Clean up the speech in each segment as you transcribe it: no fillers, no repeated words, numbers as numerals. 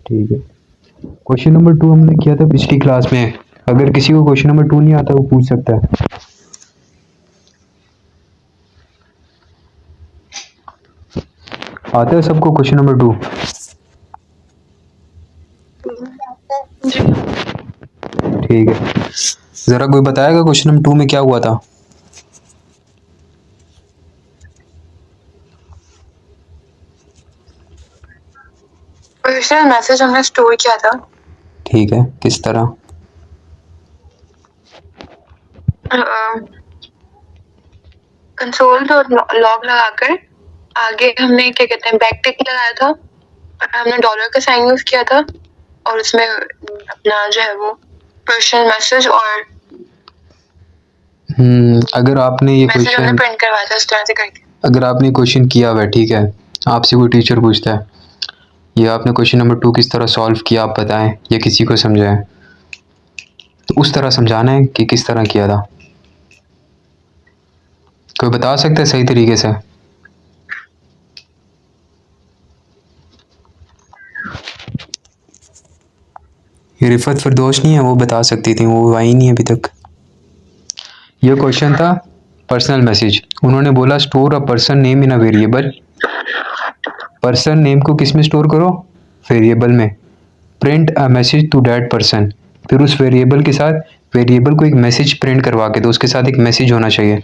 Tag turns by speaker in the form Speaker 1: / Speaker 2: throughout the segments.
Speaker 1: ठीक है। Question number 2 हमने किया था पिछली क्लास में। अगर किसी को क्वेश्चन नंबर 2 नहीं आता वो पूछ सकता है। आता है सबको क्वेश्चन नंबर 2? ठीक है। जरा कोई बताएगा क्वेश्चन नंबर 2 में क्या हुआ था?
Speaker 2: मैसेज हमने स्टोर किया था।
Speaker 1: ठीक है, किस तरह?
Speaker 2: कंसोल तो लॉग लगाकर आगे हमने क्या कहते हैं बैक टिक लगाया था और हमने डॉलर का साइन यूज किया था और उसमें अपना जो है वो पर्सनल मैसेज और
Speaker 1: अगर आपने ये
Speaker 2: मैसेज हमने
Speaker 1: क्वेश्चन
Speaker 2: प्रिंट करवाया था इस तरह से करके।
Speaker 1: अगर आपने क्वेश्चन किया हुआ है, ठीक है, आपसे कोई टीचर पूछता है ये आपने क्वेश्चन नंबर 2 किस तरह सॉल्व किया, आप बताएं या किसी को समझाएं, तो उस तरह समझाना है कि किस तरह किया था। कोई बता सकता है सही तरीके से? ये रिफत फिरदौस नहीं है, वो बता सकती थी, वो आई नहीं अभी तक। ये क्वेश्चन था पर्सनल मैसेज। उन्होंने बोला store a person name in a variable. Person name को किस में स्टोर करो? वेरिएबल में। Print a message to that person. फिर उस वेरिएबल के साथ वेरिएबल को एक मैसेज प्रिंट करवा के दो, उसके साथ एक मैसेज होना चाहिए।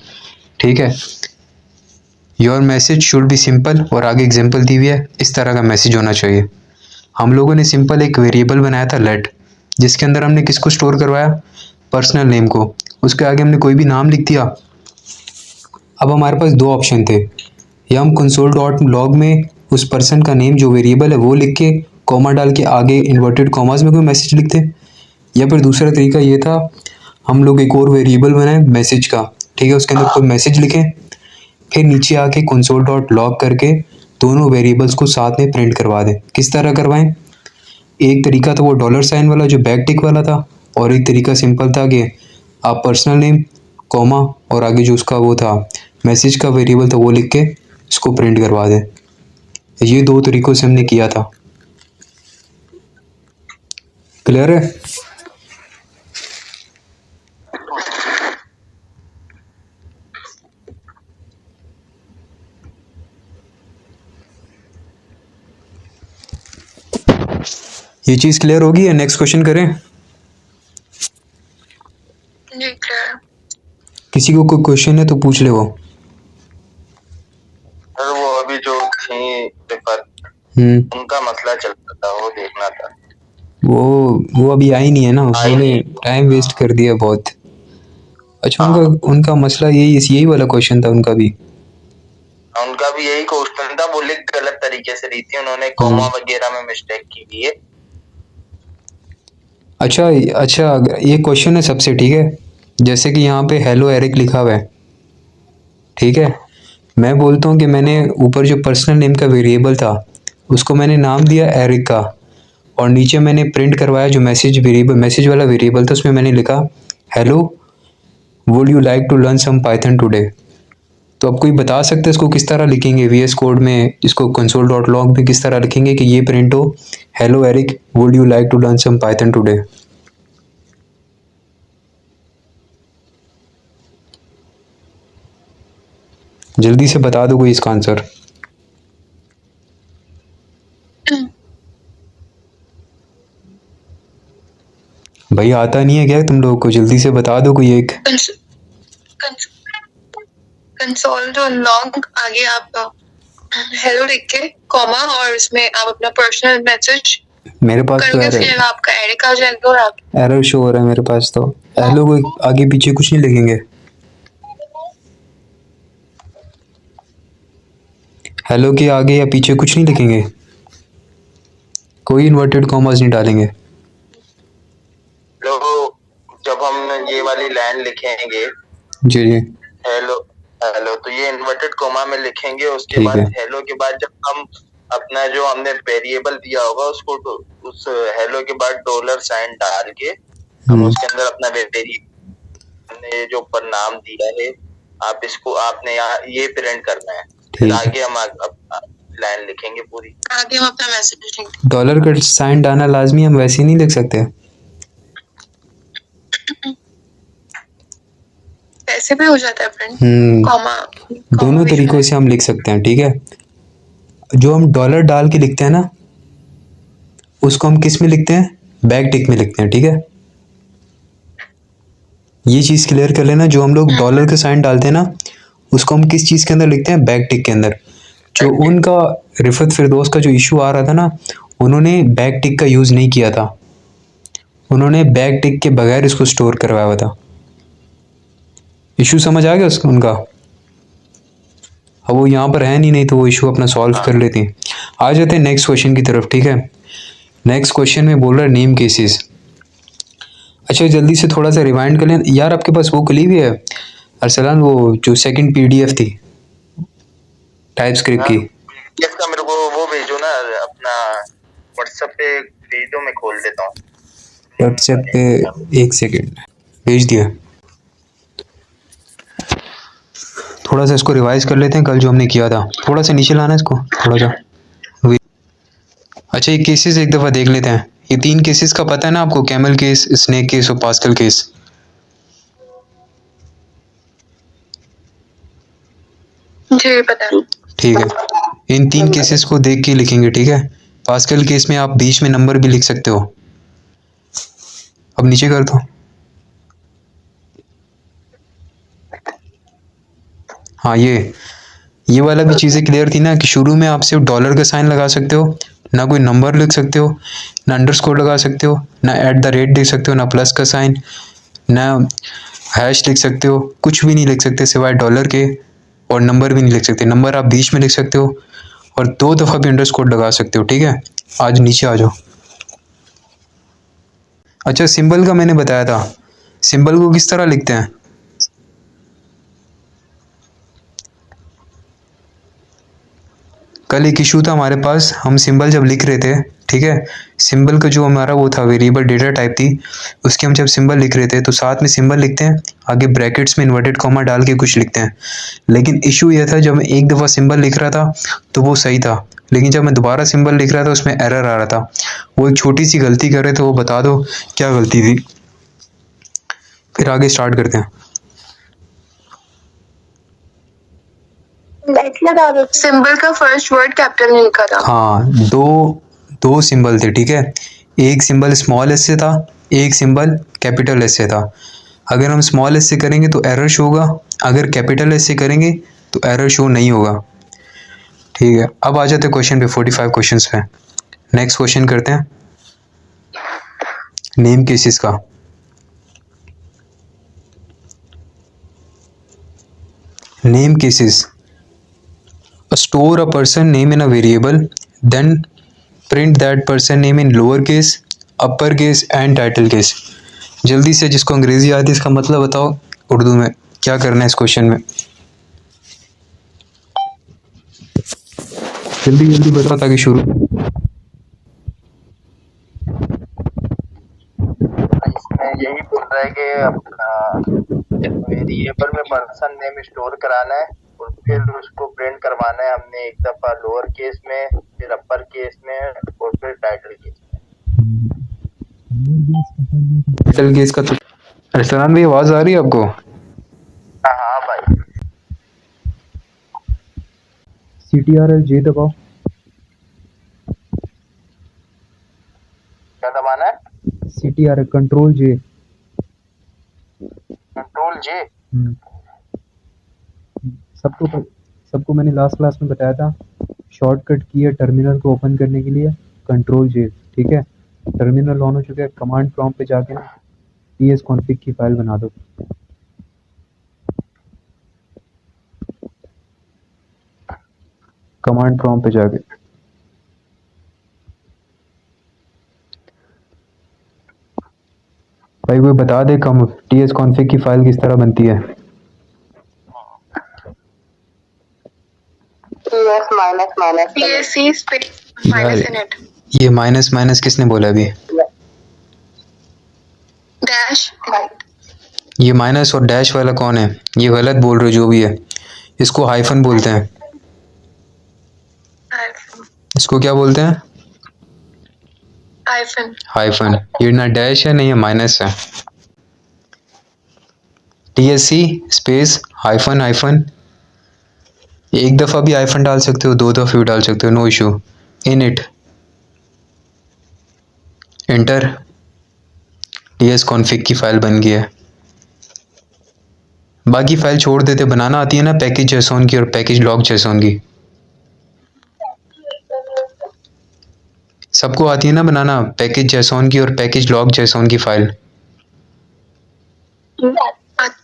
Speaker 1: ठीक है। Your message should be simple, और आगे एग्जांपल दी हुई है, इस तरह का मैसेज होना चाहिए। हम लोगों ने सिंपल एक वेरिएबल बनाया था लेट, जिसके अंदर हमने किसको स्टोर करवाया? पर्सनल नेम को। उसके आगे हमने कोई भी नाम लिख दिया। अब हमारे पास दो ऑप्शन थे, या हम कंसोल डॉट लॉग में उस पर्सन का नेम जो वेरिएबल है वो लिख के कॉमा डाल के आगे इन्वर्टेड कॉमास में कोई मैसेज लिखते, या फिर दूसरा तरीका ये था हम लोग एक और वेरिएबल बनाए मैसेज का, ठीक है, उसके अंदर कोई मैसेज लिखें, फिर नीचे आके कंसोल डॉट लॉग करके दोनों वेरिएबल्स को साथ में प्रिंट करवा दें। किस तरह करवाएं? एक तरीका तो वो डॉलर साइन वाला जो बैक टिक वाला था, और एक तरीका सिंपल था कि आप पर्सनल नेम कॉमा और आगे जो उसका वो था मैसेज का वेरिएबल था वो लिख के इसको प्रिंट करवा दें। ये दो तरीकों से हमने किया था। क्लियर है? ये चीज क्लियर होगी या नेक्स्ट क्वेश्चन करें?
Speaker 2: जी क्लियर।
Speaker 1: किसी को कोई क्वेश्चन है तो पूछ ले वो।
Speaker 3: सर वो अभी जो थी पेपर उनका मसला चल रहा था, वो देखना था।
Speaker 1: वो अभी आई नहीं है ना, उन्होंने टाइम वेस्ट कर दिया बहुत। अच्छा, उनका मसला यही वाला क्वेश्चन था उनका भी
Speaker 3: यही क्वेश्चन था, वो लिख गलत तरीके से रही थी, उन्होंने कॉमा वगैरह में मिस्टेक की हुई है।
Speaker 1: अच्छा ये क्वेश्चन है सबसे, ठीक है, जैसे कि यहाँ पे हेलो एरिक लिखा हुआ है, ठीक है, मैं बोलता हूँ कि मैंने ऊपर जो पर्सनल नेम का वेरिएबल था उसको मैंने नाम दिया एरिक का, और नीचे मैंने प्रिंट करवाया जो मैसेज वाला वेरिएबल था उसमें मैंने लिखा hello would you like to learn some Python today. तो अब कोई बता सकते हैं इसको किस तरह लिखेंगे VS कोड में, इसको कंसोल डॉट लॉग में किस तरह लिखेंगे कि ये प्रिंट हो hello Eric would you like to learn some Python today? जल्दी से बता दो कोई इसका आंसर। भाई आता नहीं है क्या तुम लोगों को? जल्दी से बता दो कोई एक।
Speaker 2: कंसोल जो लॉग आगे आप हेलो लिख के कॉमा और उसमें आप अपना पर्सनल मैसेज
Speaker 1: मेरे पास तो
Speaker 2: फिर आपका एरिक आ जाएगा और आप
Speaker 1: एरर शो हो रहा है मेरे पास तो। हेलो को आगे पीछे कुछ नहीं लिखेंगे? हेलो के आगे या पीछे कुछ नहीं लिखेंगे? कोई इन्वर्टेड कॉमास नहीं डालेंगे?
Speaker 3: जब हम ये वाली लाइन लिखेंगे
Speaker 1: जी जी
Speaker 3: हेलो हेलो, तो ये इन्वर्टेड कॉमा में लिखेंगे। उसके
Speaker 1: ठीक
Speaker 3: बाद
Speaker 1: है।
Speaker 3: हेलो के बाद जब हम अपना जो हमने वेरिएबल दिया होगा उसको उस हेलो के बाद डॉलर साइन डाल के हम उसके अंदर अपना वेरिएबल हमने जो ऊपर नाम दिया है आप इसको आपने यहाँ ये प्रिंट करना है। फिर आगे हम लाइन लिखेंगे पूरी।
Speaker 2: आगे हम अपना मैसेज लिखेंगे।
Speaker 1: डॉलर का साइन डालना लाजमी, हम वैसे ही नहीं लिख सकते।
Speaker 2: ऐसे भी हो जाता है फ्रेंड, कॉमा
Speaker 1: दोनों तरीकों से हम लिख सकते हैं, ठीक है। जो हम डॉलर डाल के लिखते हैं ना, उसको हम किस में लिखते हैं? बैक टिक में लिखते हैं, ठीक है। ये चीज़ क्लियर कर लेना, जो हम लोग डॉलर का साइन डालते हैं ना, उसको हम किस चीज़ के अंदर लिखते हैं? बैक टिक के अंदर। जो उनका रिफत फिरदौस का जो इशू आ रहा था ना, उन्होंने बैक टिक का यूज़ नहीं किया था, उन्होंने बैक टिक के बगैर इसको स्टोर करवाया हुआ था। इशू समझ आ गया उसका उनका? अब वो यहाँ पर है नहीं तो वो इशू अपना सॉल्व कर लेते हैं। आ जाते हैं नेक्स्ट क्वेश्चन की तरफ, ठीक है। नेक्स्ट क्वेश्चन में बोल रहा है नेम केसेस। अच्छा जल्दी से थोड़ा सा रिवाइंड कर लें यार, आपके पास वो खुली हुई है अरसलान, वो जो सेकंड पीडीएफ थी टाइप स्क्रिप्ट की?
Speaker 3: इसका मेरे को वो भेजो ना, अपना व्हाट्सएप पे भेज दो, मैं खोल देता हूँ।
Speaker 1: व्हाट्सएप पे एक सेकंड, भेज दिया। थोड़ा सा इसको रिवाइज कर लेते हैं, कल जो हमने किया था। थोड़ा सा नीचे लाना इसको, थोड़ा सा। अच्छा ये केसेस एक दफ़ा देख लेते हैं। ये 3 केसेस का पता है ना आपको? कैमल केस, स्नेक केस और पास्कल केस।
Speaker 2: जी पता है।
Speaker 1: ठीक है, इन 3 केसेस को देख के लिखेंगे, ठीक है। पास्कल केस में आप बीच में नंबर भी लिख सकते हो। अब नीचे कर दो। हाँ ये वाला भी चीज़ें क्लियर थी ना, कि शुरू में आप सिर्फ डॉलर का साइन लगा सकते हो, ना कोई नंबर लिख सकते हो, ना अंडरस्कोर लगा सकते हो, ना @ लिख सकते हो, ना प्लस का साइन, ना हैश लिख सकते हो, कुछ भी नहीं लिख सकते सिवाय डॉलर के। और नंबर भी नहीं लिख सकते, नंबर आप बीच में लिख सकते हो, और 2 दफ़ा भी अंडरस्कोर लगा सकते हो, ठीक है। आज नीचे आ जाओ। अच्छा सिंबल का मैंने बताया था, सिंबल को किस तरह लिखते हैं? कल एक इशू था हमारे पास, हम सिंबल जब लिख रहे थे, ठीक है, सिंबल का जो हमारा वो था वेरिएबल डेटा टाइप थी, उसके हम जब सिंबल लिख रहे थे तो साथ में सिंबल लिखते हैं, आगे ब्रैकेट्स में इन्वर्टेड कॉमा डाल के कुछ लिखते हैं। लेकिन इशू यह था, जब मैं एक दफ़ा सिंबल लिख रहा था तो वो सही था, लेकिन जब मैं दोबारा सिंबल लिख रहा था उसमें एरर आ रहा था। वो एक छोटी सी गलती कर रहे थे, वो बता दो क्या गलती थी, फिर आगे स्टार्ट करते हैं।
Speaker 2: सिंबल का फर्स्ट वर्ड कैपिटल में लिखा था।
Speaker 1: हाँ, दो सिंबल थे, ठीक है। एक सिंबल स्मॉल एस से था, एक सिंबल कैपिटल एस से था। अगर हम स्मॉल एस से करेंगे तो एरर शो होगा, अगर कैपिटल एस से करेंगे तो एरर शो नहीं होगा, ठीक है। अब आ जाते हैं क्वेश्चन पे, 45 क्वेश्चंस पे। नेक्स्ट क्वेश्चन करते हैं नेम केसेस का। Name cases: store a person name in a variable, then print that person name in lower case, upper case and title case। जल्दी से जिसको अंग्रेजी आती है इसका मतलब बताओ उर्दू में, क्या करना है इस क्वेश्चन में? जल्दी जल्दी बताओ ताकि शुरू।
Speaker 3: इसमें यही बोल रहा है कि अपना वेरिएबल में पर्सन नेम स्टोर कराना है और फिर उसको प्रिंट करवाना है हमने एक दफा लोअर केस में, फिर अपर केस में और फिर टाइटल केस में।
Speaker 1: टाइटल केस का तो अरसलान भाई आवाज आ रही है आपको?
Speaker 3: हाँ भाई।
Speaker 1: CTRL J दबाओ।
Speaker 3: क्या दबाना है?
Speaker 1: CTRL control J।
Speaker 3: Control J।
Speaker 1: सबको मैंने लास्ट क्लास में बताया था, शॉर्टकट की है टर्मिनल को ओपन करने के लिए कंट्रोल J, ठीक है। टर्मिनल ऑन हो चुका है, कमांड प्रॉम्प्ट पे जाके ना tsconfig की फाइल बना दो। कमांड प्रॉम्प्ट पे जाके भाई वो बता दे कम tsconfig की फाइल किस तरह बनती है।
Speaker 2: TSC space minus इनट।
Speaker 1: ये माइनस माइनस किसने बोला अभी?
Speaker 2: डैश।
Speaker 1: ये माइनस और डैश वाला कौन है? ये गलत बोल रहे हो, जो भी है इसको हाइफन बोलते हैं। इसको क्या बोलते हैं?
Speaker 2: हाइफन।
Speaker 1: हाइफन। ये ना डैश है ना ये माइनस है। TSC स्पेस हाइफन हाइफन, एक दफ़ा भी हाइफन डाल सकते हो, 2 दफ़ा भी डाल सकते हो, no issue. Init enter. TS config की फ़ाइल बन गई है। बाकी फ़ाइल छोड़ देते, बनाना आती है ना पैकेज जेसॉन की और पैकेज लॉग जेसॉन की, सबको आती है ना बनाना पैकेज जेसॉन की और पैकेज लॉग जेसॉन की फ़ाइल?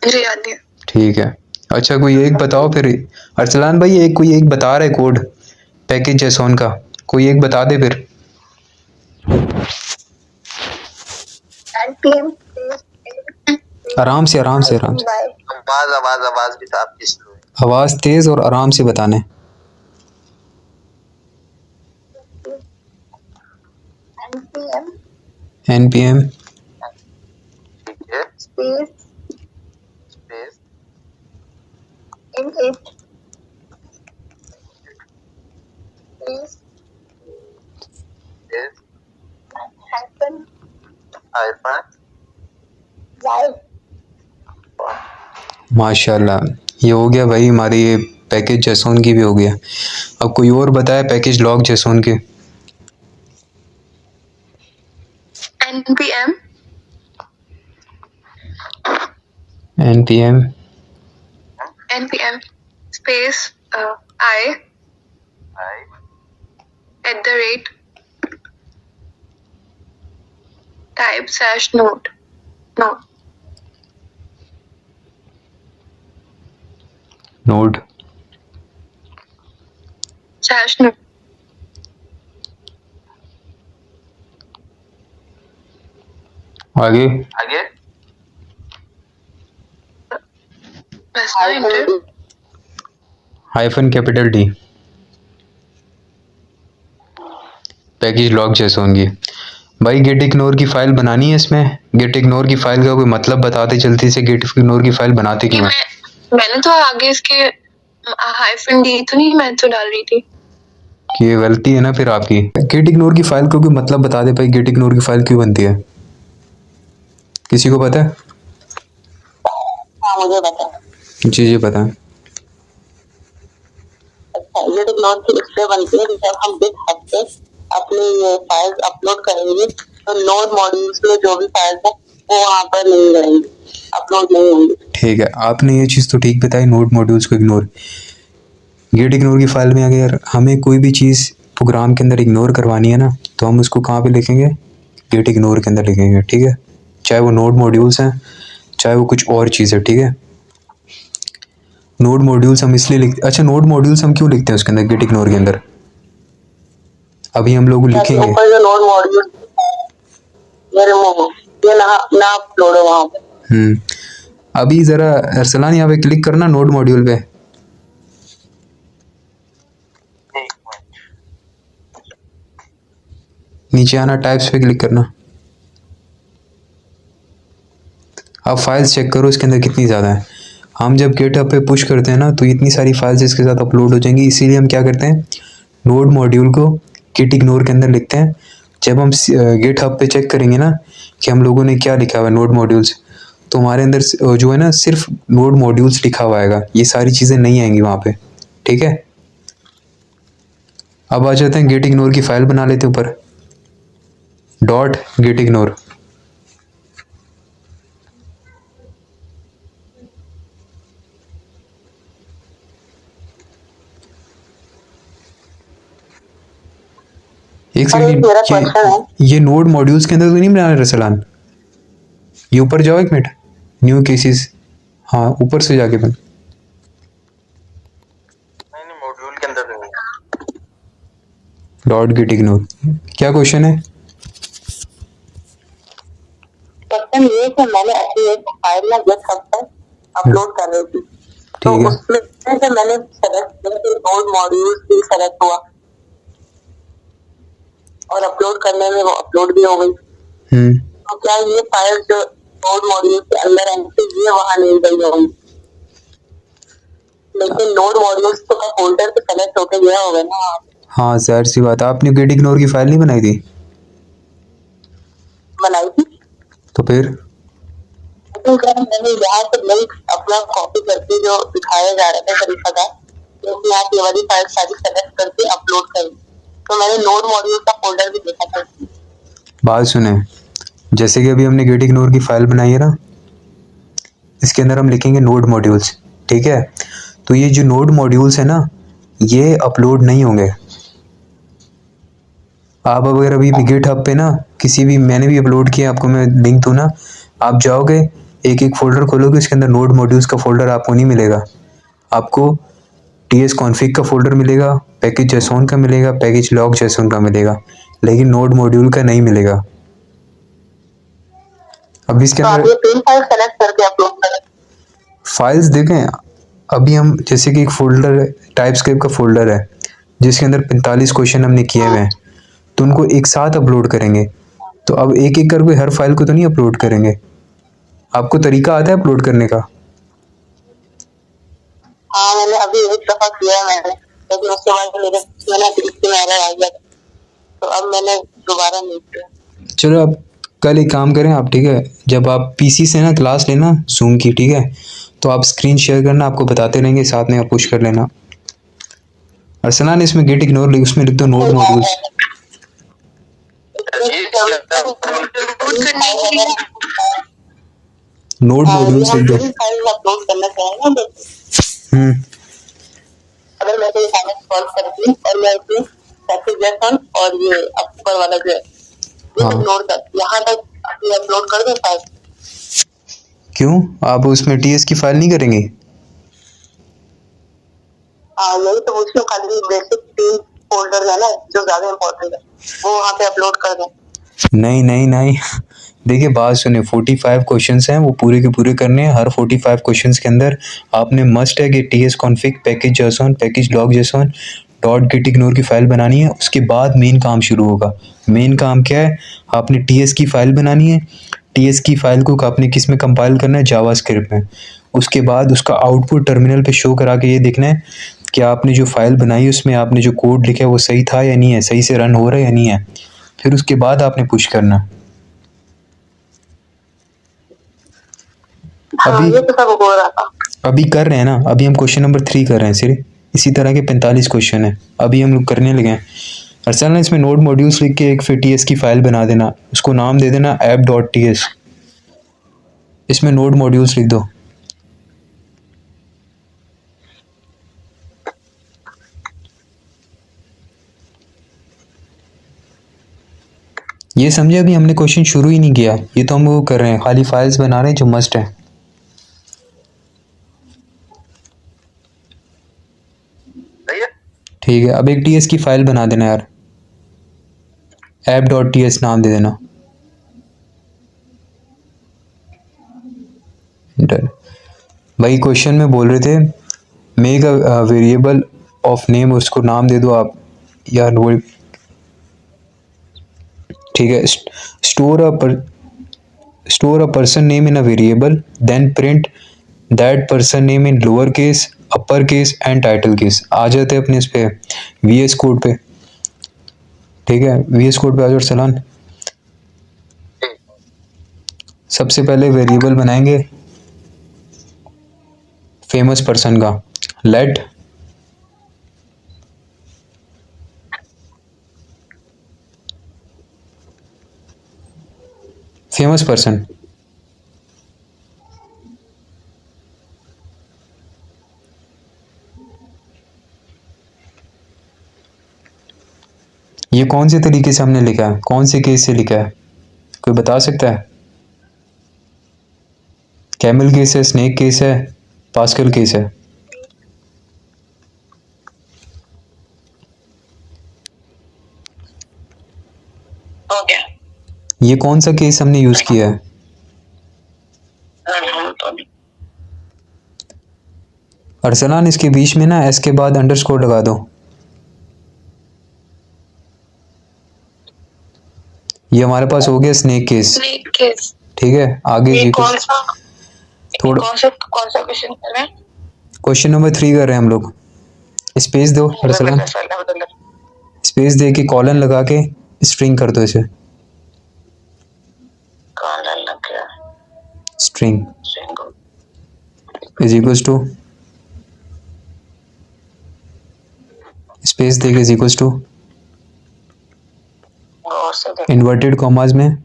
Speaker 2: जी आती है।
Speaker 1: ठीक है। अच्छा कोई एक बताओ फिर, अरसलान भाई एक कोई एक बता रहा है कोड पैकेज जेसॉन का, कोई एक बता दे फिर। आराम से आराम से आराम से,
Speaker 3: आवाज आवाज आवाज भी तो आपकी स्लो है।
Speaker 1: आवाज़ तेज़ और आराम से बताने। NPM
Speaker 3: ठीक है।
Speaker 2: Space
Speaker 3: space
Speaker 2: init space
Speaker 3: space
Speaker 2: hyphen
Speaker 3: hyphen
Speaker 2: Y.
Speaker 1: माशाल्लाह, ये हो गया भाई हमारी, ये पैकेज जेसॉन की भी हो गया। अब कोई और बताए पैकेज लॉग जेसॉन के?
Speaker 2: npm
Speaker 1: NPM
Speaker 2: npm space I
Speaker 3: I
Speaker 2: at the rate type slash node
Speaker 1: node
Speaker 2: slash node।
Speaker 1: आगे
Speaker 3: आगे
Speaker 2: बस ना enter।
Speaker 1: Hyphen capital D package lock JSON की। भाई गेट इग्नोर की फ़ाइल बनानी है इसमें, गेट इग्नोर की फ़ाइल का कोई मतलब बताते जल्दी से, गेट इग्नोर की फ़ाइल बनाते
Speaker 2: ये
Speaker 1: क्यों हैं?
Speaker 2: मैंने तो आगे इसके हाइफन डी तो नहीं, मैं तो डाल रही थी।
Speaker 1: कि ये गलती है ना फिर आपकी। गेट इग्नोर की फ़ाइल का कोई मतलब बता दे भाई, गेट इग्नोर की फ़ाइल क्यों बनती है? किसी को पता है?
Speaker 4: हाँ मुझे पता है।
Speaker 1: जी जी पता है।
Speaker 4: अच्छा ये टेक्नोलॉजी इसलिए बनती है कि जब हम बिट हब पे अपनी ये फाइल्स अपलोड करेंगे तो नोड मॉड्यूल्स में जो भी फाइल्स हैं वो वहाँ पर नहीं रहेंगी, अपलोड नहीं होंगी।
Speaker 1: ठीक है, आपने ये चीज़ तो ठीक बताई, नोड मॉड्यूल्स को इग्नोर। गेट इग्नोर की फ़ाइल में अगर हमें कोई भी चीज़ प्रोग्राम के अंदर इग्नोर करवानी है ना, तो हम उसको कहाँ पे लिखेंगे? गेट इग्नोर के अंदर लिखेंगे, ठीक है। चाहे वो नोड मॉड्यूल्स हैं, चाहे वो कुछ और चीज़ है, ठीक है। नोड मॉड्यूल्स हम इसलिए लिखते, अच्छा नोड मॉड्यूल्स हम क्यों लिखते हैं उसके अंदर, गेट इग्नोर के अंदर? अभी हम लोग
Speaker 4: ताकि
Speaker 1: लिखेंगे।
Speaker 4: ऊपर जो नोड मॉड्यूल ये रिमूव हो, ये ना अपलोड हो वहाँ पे।
Speaker 1: अभी ज़रा अरसलान यहाँ पे क्लिक करना नोड मॉड्यूल पे,
Speaker 3: एक मिनट
Speaker 1: नीचे आना, टाइप्स पे क्लिक करना। अब फाइल्स चेक करो इसके अंदर कितनी ज़्यादा है। हम जब गेटहब पे पुश करते हैं ना तो इतनी सारी फाइल्स इसके साथ अपलोड हो जाएंगी, इसीलिए हम क्या करते हैं, नोड मॉड्यूल को गिट इग्नोर के अंदर लिखते हैं। जब हम गेटहब पे चेक करेंगे ना कि हम लोगों ने क्या लिखा हुआ है नोड मॉड्यूल्स, तो हमारे अंदर जो है ना सिर्फ नोड मॉड्यूल्स लिखा हुआ आएगा, ये सारी चीज़ें नहीं आएंगी वहाँ पे, ठीक है। अब आ जाते हैं गेट इग्नोर की फ़ाइल बना लेते हैं ऊपर, डॉट गेट इग्नोर। एक
Speaker 4: और एक मेरा
Speaker 1: सेकंड,
Speaker 4: क्वेश्चन है,
Speaker 1: ये नोड मॉड्यूल्स के अंदर तो नहीं बना रहे रसलान? ये ऊपर जाओ एक मिनट, न्यू केसेस, हाँ ऊपर से जाके बन,
Speaker 3: नहीं मॉड्यूल के अंदर नहीं है।
Speaker 1: Dot gate ignore. क्या क्वेश्चन है?
Speaker 4: क्वेश्चन ये कि मैंने अपनी एक फाइल ना गेटहब पर अपलोड कर रही थी, तो
Speaker 1: ठीक है।
Speaker 4: उसमें से मैंने सेलेक्ट किया कि नोड मॉड्यूल्स भी सेलेक्ट हुआ और अपलोड करने में वो अपलोड भी हो गई। तो क्या ये फाइल जो नोड मॉड्यूल के अंदर है ये वहां नहीं गई होगी, लेकिन नोड मॉड्यूल्स तो का फोल्डर पे सेलेक्ट होके गया होगा ना।
Speaker 1: हाँ जाहिर सी बात है, आपने गेट इग्नोर की फाइल नहीं बनाई थी
Speaker 4: बनाई थी।
Speaker 1: तो फिर
Speaker 4: तो क्या मैंने यहाँ से लिंक अपना कॉपी करके जो दिखाया जा रहा था तरीका था, तो यहाँ ये वाली फाइल सारी सेलेक्ट करके अपलोड करी। तो मैंने नोड मॉड्यूल का फोल्डर भी देखा था।
Speaker 1: बात सुने, जैसे कि अभी हमने गेट इग्नोर की फाइल बनाई है ना, इसके अंदर हम लिखेंगे नोड मॉड्यूल्स, ठीक है। तो ये जो नोड मॉड्यूल्स है ना, ये अपलोड नहीं होंगे। आप अगर अभी गिट हब पे ना किसी भी, मैंने भी अपलोड किया, आपको मैं लिंक दूँ ना, आप जाओगे एक एक फोल्डर खोलोगे, उसके अंदर नोड मॉड्यूल्स का फोल्डर आपको नहीं मिलेगा। आपको टीएस कॉन्फ़िग का फोल्डर मिलेगा, पैकेज जेसॉन का मिलेगा, पैकेज लॉग जेसॉन का मिलेगा, लेकिन नोड मॉड्यूल का नहीं मिलेगा। अब इसके
Speaker 4: तो आप
Speaker 1: अंदर
Speaker 4: ये तीन फाइल सेलेक्ट करके अपलोड करें।
Speaker 1: फाइल्स देखें, अभी हम जैसे कि एक फोल्डर टाइपस्क्रिप्ट का फोल्डर है जिसके अंदर 45 क्वेश्चन हमने किए हुए हैं, तो उनको एक साथ अपलोड करेंगे। तो अब एक एक करके हर फाइल को तो नहीं अपलोड करेंगे। आपको तरीका आता है अपलोड करने का?
Speaker 4: हाँ मैंने अभी एक दफा किया है मैंने, लेकिन उसके बाद मैंने ग्रुप में एरर आ गया, तो अब मैंने दोबारा नहीं किया।
Speaker 1: चलो अब कल एक काम करें आप, ठीक है, जब आप पीसी से ना क्लास लेना जूम की, ठीक है, तो आप स्क्रीन शेयर करना, आपको बताते रहेंगे, साथ में आप पुश कर लेना। अरसलान इसमें गेट इग्नोर लिख, उसमें लिख दो नोड मॉड्यूल्स। नोड मॉड्यूल्स लिख दो।
Speaker 4: फाइल अपलोड करना चाहेंगे तो
Speaker 1: हम्म,
Speaker 4: अगर मैं कोई फाइल सॉल्व करती हूँ और मैं इसमें पैकेज जेसन और ये ऊपर वाला जो है ये
Speaker 1: हाँ।
Speaker 4: अपलोड कर, यहाँ तक अपलोड कर दो फाइल।
Speaker 1: क्यों आप उसमें टीएस की फाइल नहीं करेंगे?
Speaker 4: हाँ यही तो पूछ रही हूँ, खाली बेसिक 3 फोल्डर है ना जो ज्यादा इम्पोर्टेंट है वो वहाँ पे अपलोड कर दो।
Speaker 1: नहीं नहीं नहीं, देखिए बात सुने, 45 क्वेश्चंस हैं, वो पूरे के पूरे करने हैं। हर 45 क्वेश्चंस के अंदर आपने मस्ट है कि TS config, package JSON, package lock JSON, dot gitignore की फाइल बनानी है। उसके बाद मेन काम शुरू होगा। मेन काम क्या है? आपने टीएस की फाइल बनानी है। टीएस की फाइल को आपने किस में कंपाइल करना है? जावास्क्रिप्ट में। उसके बाद उसका आउटपुट टर्मिनल पे शो करा के ये देखना है कि आपने जो फाइल बनाई उसमें आपने जो कोड लिखा है वो सही था या नहीं है, सही से रन हो रहा है या नहीं है। फिर उसके बाद आपने पुश करना।
Speaker 4: हाँ
Speaker 1: अभी
Speaker 4: ये तो सब हो रहा था।
Speaker 1: अभी कर रहे हैं ना, अभी हम क्वेश्चन नंबर 3 कर रहे हैं सिर्फ। इसी तरह के 45 क्वेश्चन हैं, अभी हम लोग करने लगे हैं। अरसल ना इसमें नोड मॉड्यूल्स लिख के एक फिर टीएस की फाइल बना देना, उसको नाम दे देना ऐप डॉट टीएस। इसमें नोड मॉड्यूल्स लिख दो। ये समझे, अभी हमने क्वेश्चन शुरू ही नहीं किया, ये तो हम वो कर रहे हैं, खाली फाइल्स बना रहे हैं जो मस्ट है।
Speaker 3: सही है।
Speaker 1: ठीक है, अब एक टीएस की फाइल बना देना यार, ऐप डॉट टीएस नाम दे देना। डन भाई, क्वेश्चन में बोल रहे थे make a variable of name, उसको नाम दे दो आप यार वो, ठीक है। Store a person name in a variable, then print that person name in lower case, upper case and title case. आ जाते हैं अपने इस पे वीएस कोड पे, ठीक है, वीएस कोड पे आ जाओ सलान। सबसे पहले वेरिएबल बनाएंगे फेमस पर्सन का, लेट फेमस पर्सन, ये कौन से तरीके से हमने लिखा है, कौन से केस से लिखा है, कोई बता सकता है? कैमल केस है, स्नेक केस है, पास्कल केस है?
Speaker 4: हो गया।
Speaker 1: ये कौन सा केस हमने यूज किया है? अरसलान इसके बीच में ना एस के बाद अंडरस्कोर लगा दो। ये हमारे पास हो गया स्नेक केस,
Speaker 2: स्नेक केस।
Speaker 1: ठीक है। आगे
Speaker 2: ये
Speaker 1: जी
Speaker 2: कौन सा
Speaker 1: थोड़ा
Speaker 2: कौन सा क्वेश्चन कर रहे हैं?
Speaker 1: क्वेश्चन नंबर 3 कर रहे हैं हम लोग। स्पेस दो अरसलान। स्पेस दे के कॉलन लगा के स्ट्रिंग कर दो इसे,
Speaker 4: कॉलन लग गया,
Speaker 1: string
Speaker 4: single
Speaker 1: is equals to, space दे के इज इक्वल्स टू,
Speaker 4: और से देख
Speaker 1: इन्वर्टेड कॉमास में,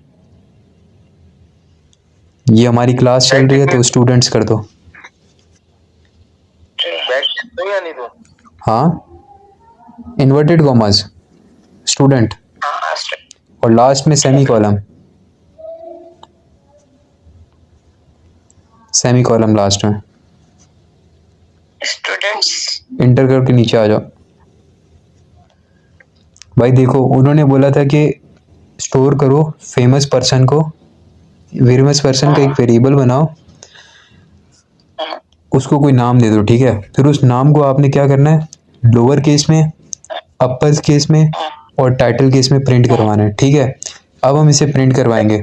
Speaker 1: ये हमारी क्लास चल रही है तो स्टूडेंट्स कर दो।
Speaker 3: बैक तो या नहीं तो
Speaker 1: हाँ, इन्वर्टेड कॉमास स्टूडेंट
Speaker 4: हाँ
Speaker 1: और लास्ट में semi column, semi column last में।
Speaker 4: स्टूडेंट्स
Speaker 1: इंटर करके नीचे आ जाओ। भाई देखो उन्होंने बोला था कि स्टोर करो फेमस पर्सन को, फेमस पर्सन का एक वेरिएबल बनाओ, उसको कोई नाम दे दो, ठीक है। फिर उस नाम को आपने क्या करना है, लोअर केस में, अपर केस में और टाइटल केस में प्रिंट करवाना है, ठीक है। अब हम इसे प्रिंट करवाएंगे।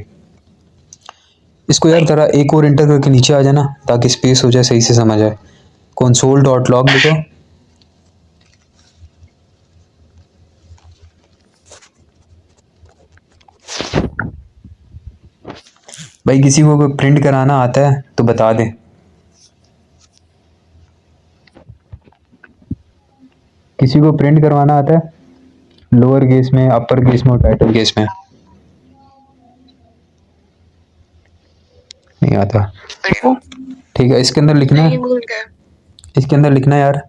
Speaker 1: इसको यार जरा एक और इंटर करके नीचे आ जाना ताकि स्पेस हो जाए, सही से समझ आए। कंसोल डॉट लॉग लिखो, भाई किसी को प्रिंट कराना आता है तो बता दे। किसी को प्रिंट करवाना आता है लोअर केस में, अपर केस में और टाइटल केस में? नहीं आता, ठीक है। इसके अंदर लिखना
Speaker 2: नहीं
Speaker 1: है,
Speaker 2: भूल गए।
Speaker 1: इसके अंदर लिखना है यार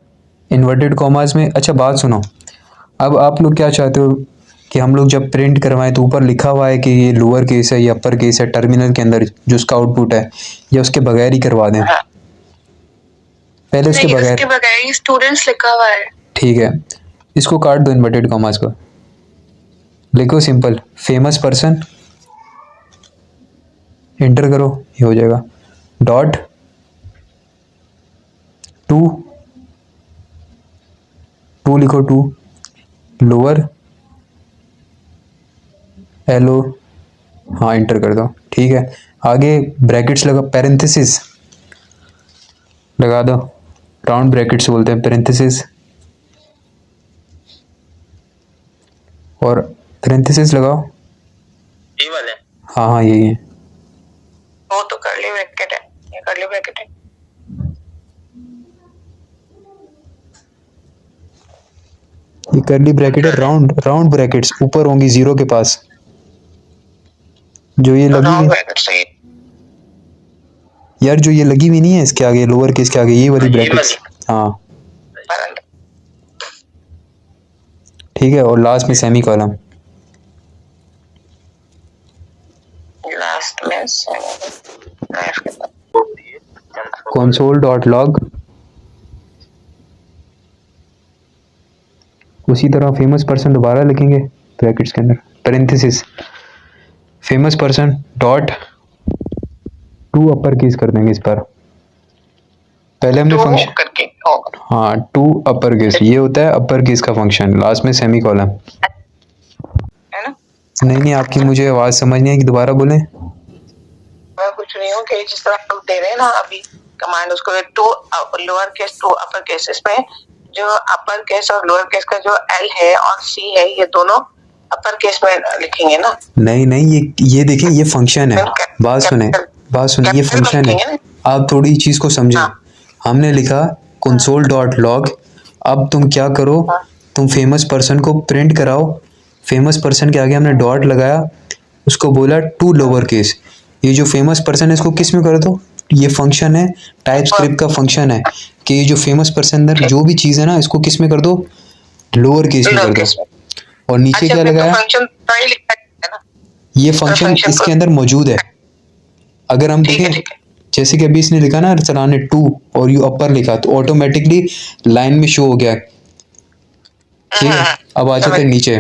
Speaker 1: इन्वर्टेड कॉमास में। अच्छा बात सुनो, अब आप लोग क्या चाहते हो कि हम लोग जब प्रिंट करवाएं तो ऊपर लिखा हुआ है कि ये लोअर केस है या अपर केस है टर्मिनल के अंदर जो उसका आउटपुट है, या उसके बगैर ही करवा दें? पहले उसके
Speaker 2: नहीं,
Speaker 1: बगैर,
Speaker 2: उसके बगैर ही स्टूडेंट्स लिखा हुआ है।
Speaker 1: ठीक है। इसको काट दो इन्वर्टेड कॉमास को, लिखो सिंपल फेमस पर्सन, इंटर करो, ये हो जाएगा। डॉट टू, टू लिखो, टू लोअर एलो, हाँ इंटर कर दो, ठीक है। आगे ब्रैकेट्स लगा, पैरेंथेसिस लगा दो, राउंड ब्रैकेट्स बोलते हैं पैरेंथेसिस, और पैरेंथेसिस लगाओ।
Speaker 3: ये वाले
Speaker 1: हाँ हाँ यही है।
Speaker 4: वो तो कर्ली ब्रैकेट है, ये कर्ली ब्रैकेट है।
Speaker 1: ये कर्ली ब्रैकेट है, राउंड राउंड ब्रैकेट्स ऊपर होंगी जीरो के पास, जो ये लगी
Speaker 4: राउंड
Speaker 1: हुई
Speaker 4: ब्रैकेट सही,
Speaker 1: यार, जो ये लगी हुई नहीं है इसके आगे, लोअर केस के आगे, ये वाली
Speaker 3: ये
Speaker 1: ब्रैकेट्स, हाँ
Speaker 4: परंत
Speaker 1: ठीक है। और लास्ट में सेमी कॉलम,
Speaker 4: लास्ट में
Speaker 1: कंसोल डॉट लॉग। उसी तरह फेमस पर्सन दोबारा लिखेंगे ब्रैकेट्स के अंदर, parenthesis famous person dot to upper case कर देंगे इस पर। पहले हमने फंक्शन,
Speaker 4: करके
Speaker 1: हाँ टू अपर केस, ये होता है अपर केस का फंक्शन, लास्ट में सेमी कॉलम।
Speaker 4: है ना।
Speaker 1: नहीं नहीं, आपकी मुझे आवाज़ समझ नहीं आई कि दोबारा बोलें।
Speaker 4: मैं कुछ नहीं हूँ कि जिस तरह हम दे रहे हैं ना अभी कमांड, उसको to lower case to upper case, इसमें जो अपर केस और लोअर केस का जो एल है और सी है ये दोनों अपर केस में लिखेंगे ना।
Speaker 1: नहीं नहीं, ये देखें, ये फंक्शन है। बात सुने, बात सुने, ये फंक्शन है। आप थोड़ी चीज को समझें। हमने लिखा कंसोल डॉट लॉग, अब तुम क्या करो, तुम फेमस पर्सन को प्रिंट कराओ। फेमस पर्सन के आगे हमने डॉट लगाया, उसको बोला टू लोअर केस। ये जो फेमस पर्सन है इसको किस में कर दो, ये फंक्शन है, टाइप स्क्रिप्ट का फंक्शन है कि ये जो फेमस पर्सन अंदर जो भी चीज है ना, इसको किस में कर दो, लोअर केस में कर दो। और नीचे क्या लगाया,
Speaker 4: फंक्शन तो लिखा है ना,
Speaker 1: ये फंक्शन इसके अंदर मौजूद है। अगर हम देखें, जैसे कि अभी इसने लिखा ना चलाने टू और यू अपर लिखा, तो ऑटोमेटिकली लाइन में शो हो गया, ठीक है। अब आ जाते हैं नीचे,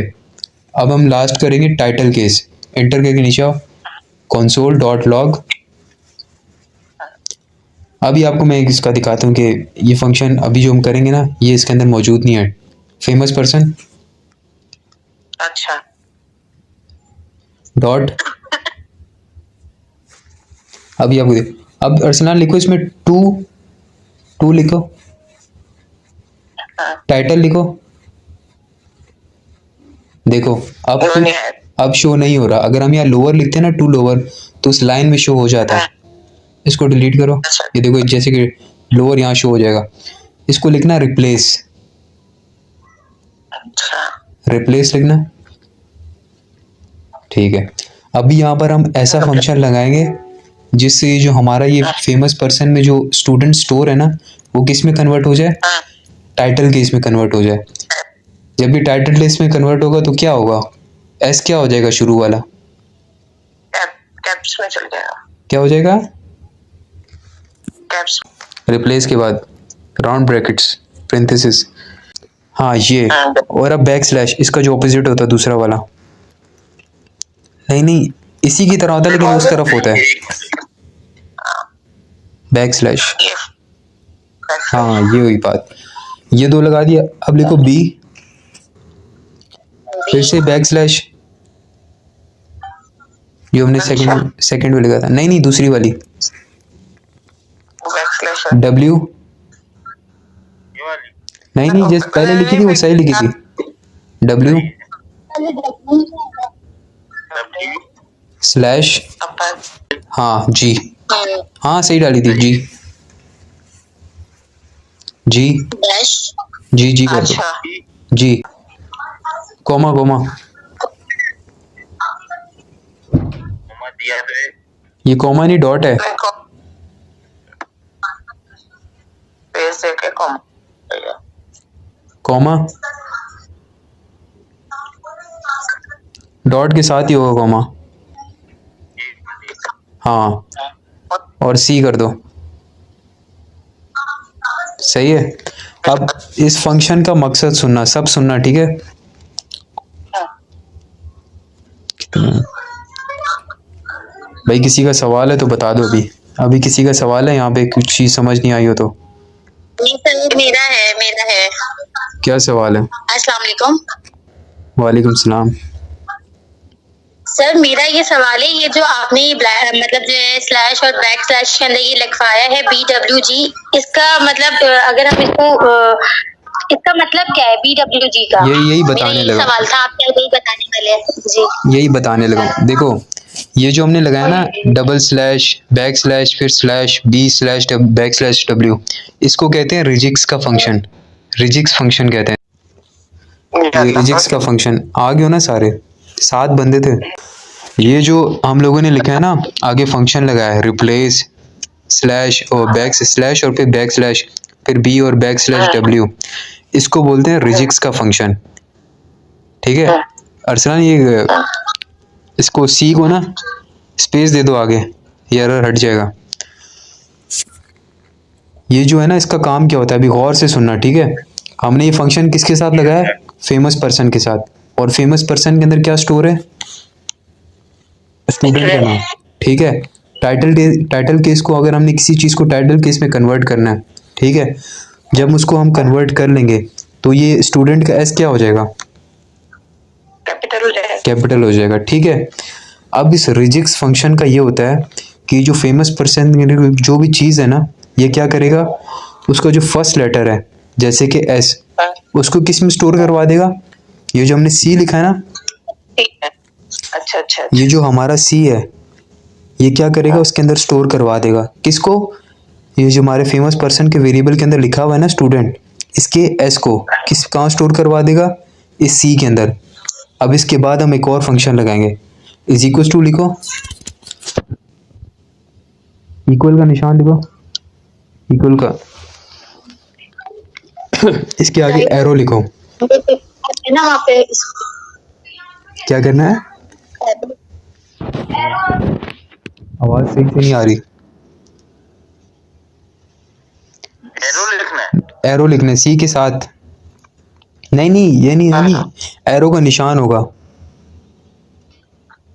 Speaker 1: अब हम लास्ट करेंगे टाइटल केस, एंटर करके नीचे आओ, कंसोल डॉट लॉग। अभी आपको मैं इसका दिखाता हूँ कि ये फंक्शन अभी जो हम करेंगे ना, ये इसके अंदर मौजूद नहीं है। फेमस पर्सन
Speaker 4: अच्छा
Speaker 1: डॉट, अभी आपको अब अर्सलान लिखो, इसमें टू, टू लिखो, टाइटल लिखो, देखो अब
Speaker 4: वो
Speaker 1: तो
Speaker 4: नहीं है।
Speaker 1: अब शो नहीं हो रहा। अगर हम यहाँ लोअर लिखते हैं ना, टू लोअर, तो उस लाइन में शो हो जाता है। इसको डिलीट करो।
Speaker 4: अच्छा।
Speaker 1: ये देखो जैसे कि लोअर यहाँ शो हो जाएगा। इसको लिखना रिप्लेस,
Speaker 4: अच्छा।
Speaker 1: रिप्लेस लिखना। ठीक है। अभी यहाँ पर हम ऐसा फंक्शन लगाएंगे जिससे जो हमारा ये फेमस पर्सन में जो स्टूडेंट स्टोर है ना, वो किस में कन्वर्ट हो जाए,
Speaker 4: हाँ,
Speaker 1: टाइटल केस में कन्वर्ट हो जाए। जब भी टाइटल केस में कन्वर्ट होगा तो क्या होगा, एस क्या हो जाएगा शुरू वाला,
Speaker 4: कैप्स में चल जाएगा।
Speaker 1: क्या हो जाएगा,
Speaker 4: कैप्स।
Speaker 1: रिप्लेस के बाद राउंड ब्रैकेट्स पेरेंथेसिस। हाँ ये,
Speaker 4: हाँ,
Speaker 1: और अब बैक स्लैश, इसका जो ऑपोजिट होता है दूसरा वाला, नहीं नहीं इसी की तरह होता है लेकिन उस तरफ होता है बैक स्लैश।
Speaker 4: ये
Speaker 1: हाँ ये हुई बात। ये दो लगा दिया। अब लिखो बी, फिर से बैक स्लैश, जो हमने सेकंड में लिखा था, नहीं नहीं दूसरी वाली,
Speaker 4: बैकस्लैश
Speaker 1: डब्ल्यू,
Speaker 3: ये वाली
Speaker 1: नहीं नहीं जैसे पहले लिखी थी वो सही लिखी थी, डब्ल्यू स्लैश,
Speaker 4: अपन।
Speaker 1: हाँ जी, हाँ सही डाली थी जी, जी
Speaker 4: डैश।
Speaker 1: जी जी कर दो,
Speaker 4: अच्छा।
Speaker 1: जी, कोमा कोमा,
Speaker 3: मम्मा दिया तो है।
Speaker 1: ये कोमा नहीं डॉट है।
Speaker 4: मैं को पेज देके कॉम
Speaker 1: कोमा डॉट के साथ ही होगा कोमा, हाँ, और सी कर दो, सही है। अब इस फंक्शन का मकसद सुनना, सब सुनना, ठीक है। कितना भाई, किसी का सवाल है तो बता दो। अभी अभी किसी का सवाल है यहाँ पे, कुछ चीज समझ नहीं आई हो तो।
Speaker 4: नहीं सर, मेरा है।
Speaker 1: क्या सवाल है?
Speaker 4: अस्सलाम वालेकुम।
Speaker 1: वालेकुम सलाम।
Speaker 4: सर मेरा ये सवाल है, ये जो आपने मतलब जो है स्लैश और बैक स्लैश के अंदर ये लिखवाया है BWG, इसका मतलब अगर हम इसका मतलब क्या है BWG का?
Speaker 1: यही
Speaker 4: मेरा
Speaker 1: बताने
Speaker 4: यही
Speaker 1: लगा,
Speaker 4: सवाल था, आप क्या यही बताने वाले हैं? जी
Speaker 1: यही बताने लगा। देखो ये जो हमने लगाया ना, डबल स्लैश बैक स्लैश फिर slash B slash back slash W, इसको कहते हैं रिजिक्स का फंक्शन, रिजिक्स फंक्शन कहते हैं। ये रिजिक्स का फंक्शन, आ गए हो ना सारे, 7 बंदे थे। ये जो हम लोगों ने लिखा है ना, आगे फंक्शन लगाया है रिप्लेस स्लैश और बैक स्लैश और फिर बैक स्लैश फिर बी और बैक स्लैश डब्ल्यू, इसको बोलते हैं रिजिक्स का फंक्शन, ठीक है। अरसलान ये इसको सी को ना स्पेस दे दो आगे, ये एरर हट जाएगा। ये जो है ना, इसका काम क्या होता है अभी गौर से सुनना, ठीक है। हमने ये फंक्शन किसके साथ लगाया, फेमस पर्सन के साथ, और फेमस पर्सन के अंदर क्या स्टोर है, स्टूडेंट का नाम, ठीक है। टाइटल केस को अगर हमने किसी चीज़ को टाइटल केस में कन्वर्ट करना है, ठीक है, जब उसको हम कन्वर्ट कर लेंगे तो ये स्टूडेंट का एस क्या हो जाएगा,
Speaker 4: कैपिटल हो जाएगा।
Speaker 1: कैपिटल हो जाएगा, ठीक है। अब इस रिजिक्स फंक्शन का ये होता है कि जो फेमस पर्सन जो भी चीज़ है ना, ये क्या करेगा, उसका जो फर्स्ट लेटर है जैसे कि एस, उसको किस में स्टोर करवा देगा, ये जो हमने सी लिखा है ना,
Speaker 4: ठीक है। अच्छा अच्छा।
Speaker 1: ये जो हमारा सी है, ये क्या करेगा, उसके अंदर स्टोर करवा देगा किसको, ये जो हमारे फेमस पर्सन के वेरिएबल के अंदर लिखा हुआ है ना स्टूडेंट, इसके एस को किस कहाँ स्टोर करवा देगा, इस सी के अंदर। अब इसके बाद हम एक और फंक्शन लगाएंगे, इज इक्वल टू लिखो, इक्वल का निशान लिखो, इक्वल का इसके आगे एरो लिखो।
Speaker 4: है ना वहाँ पे
Speaker 1: क्या करना है, आवाज सही से नहीं आ रही,
Speaker 3: एरो लिखना है।
Speaker 1: एरो लिखना है सी के साथ, नहीं नहीं ये नहीं, एरो का निशान होगा,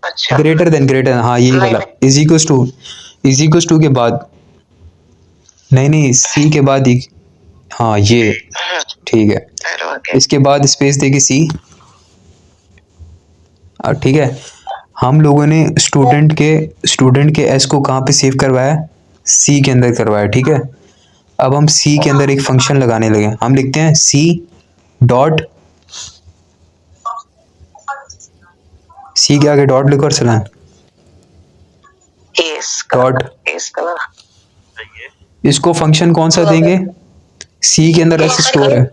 Speaker 4: अच्छा
Speaker 1: ग्रेटर, हाँ यही वाला, इज इक्वल टू के बाद, नहीं सी के बाद ही, हाँ ये ठीक है। इसके बाद स्पेस देगी सी, और ठीक है। हम लोगों ने स्टूडेंट के एस को कहाँ पे सेव करवाया, सी के अंदर करवाया, ठीक है। अब हम सी के अंदर एक फंक्शन लगाने लगे, हम लिखते हैं सी डॉट सी के आगे डॉट लिखो Arsalan,
Speaker 4: S
Speaker 1: dot.
Speaker 4: S colour
Speaker 1: इसको फंक्शन कौन सा देंगे? सी के अंदर एस स्टोर है,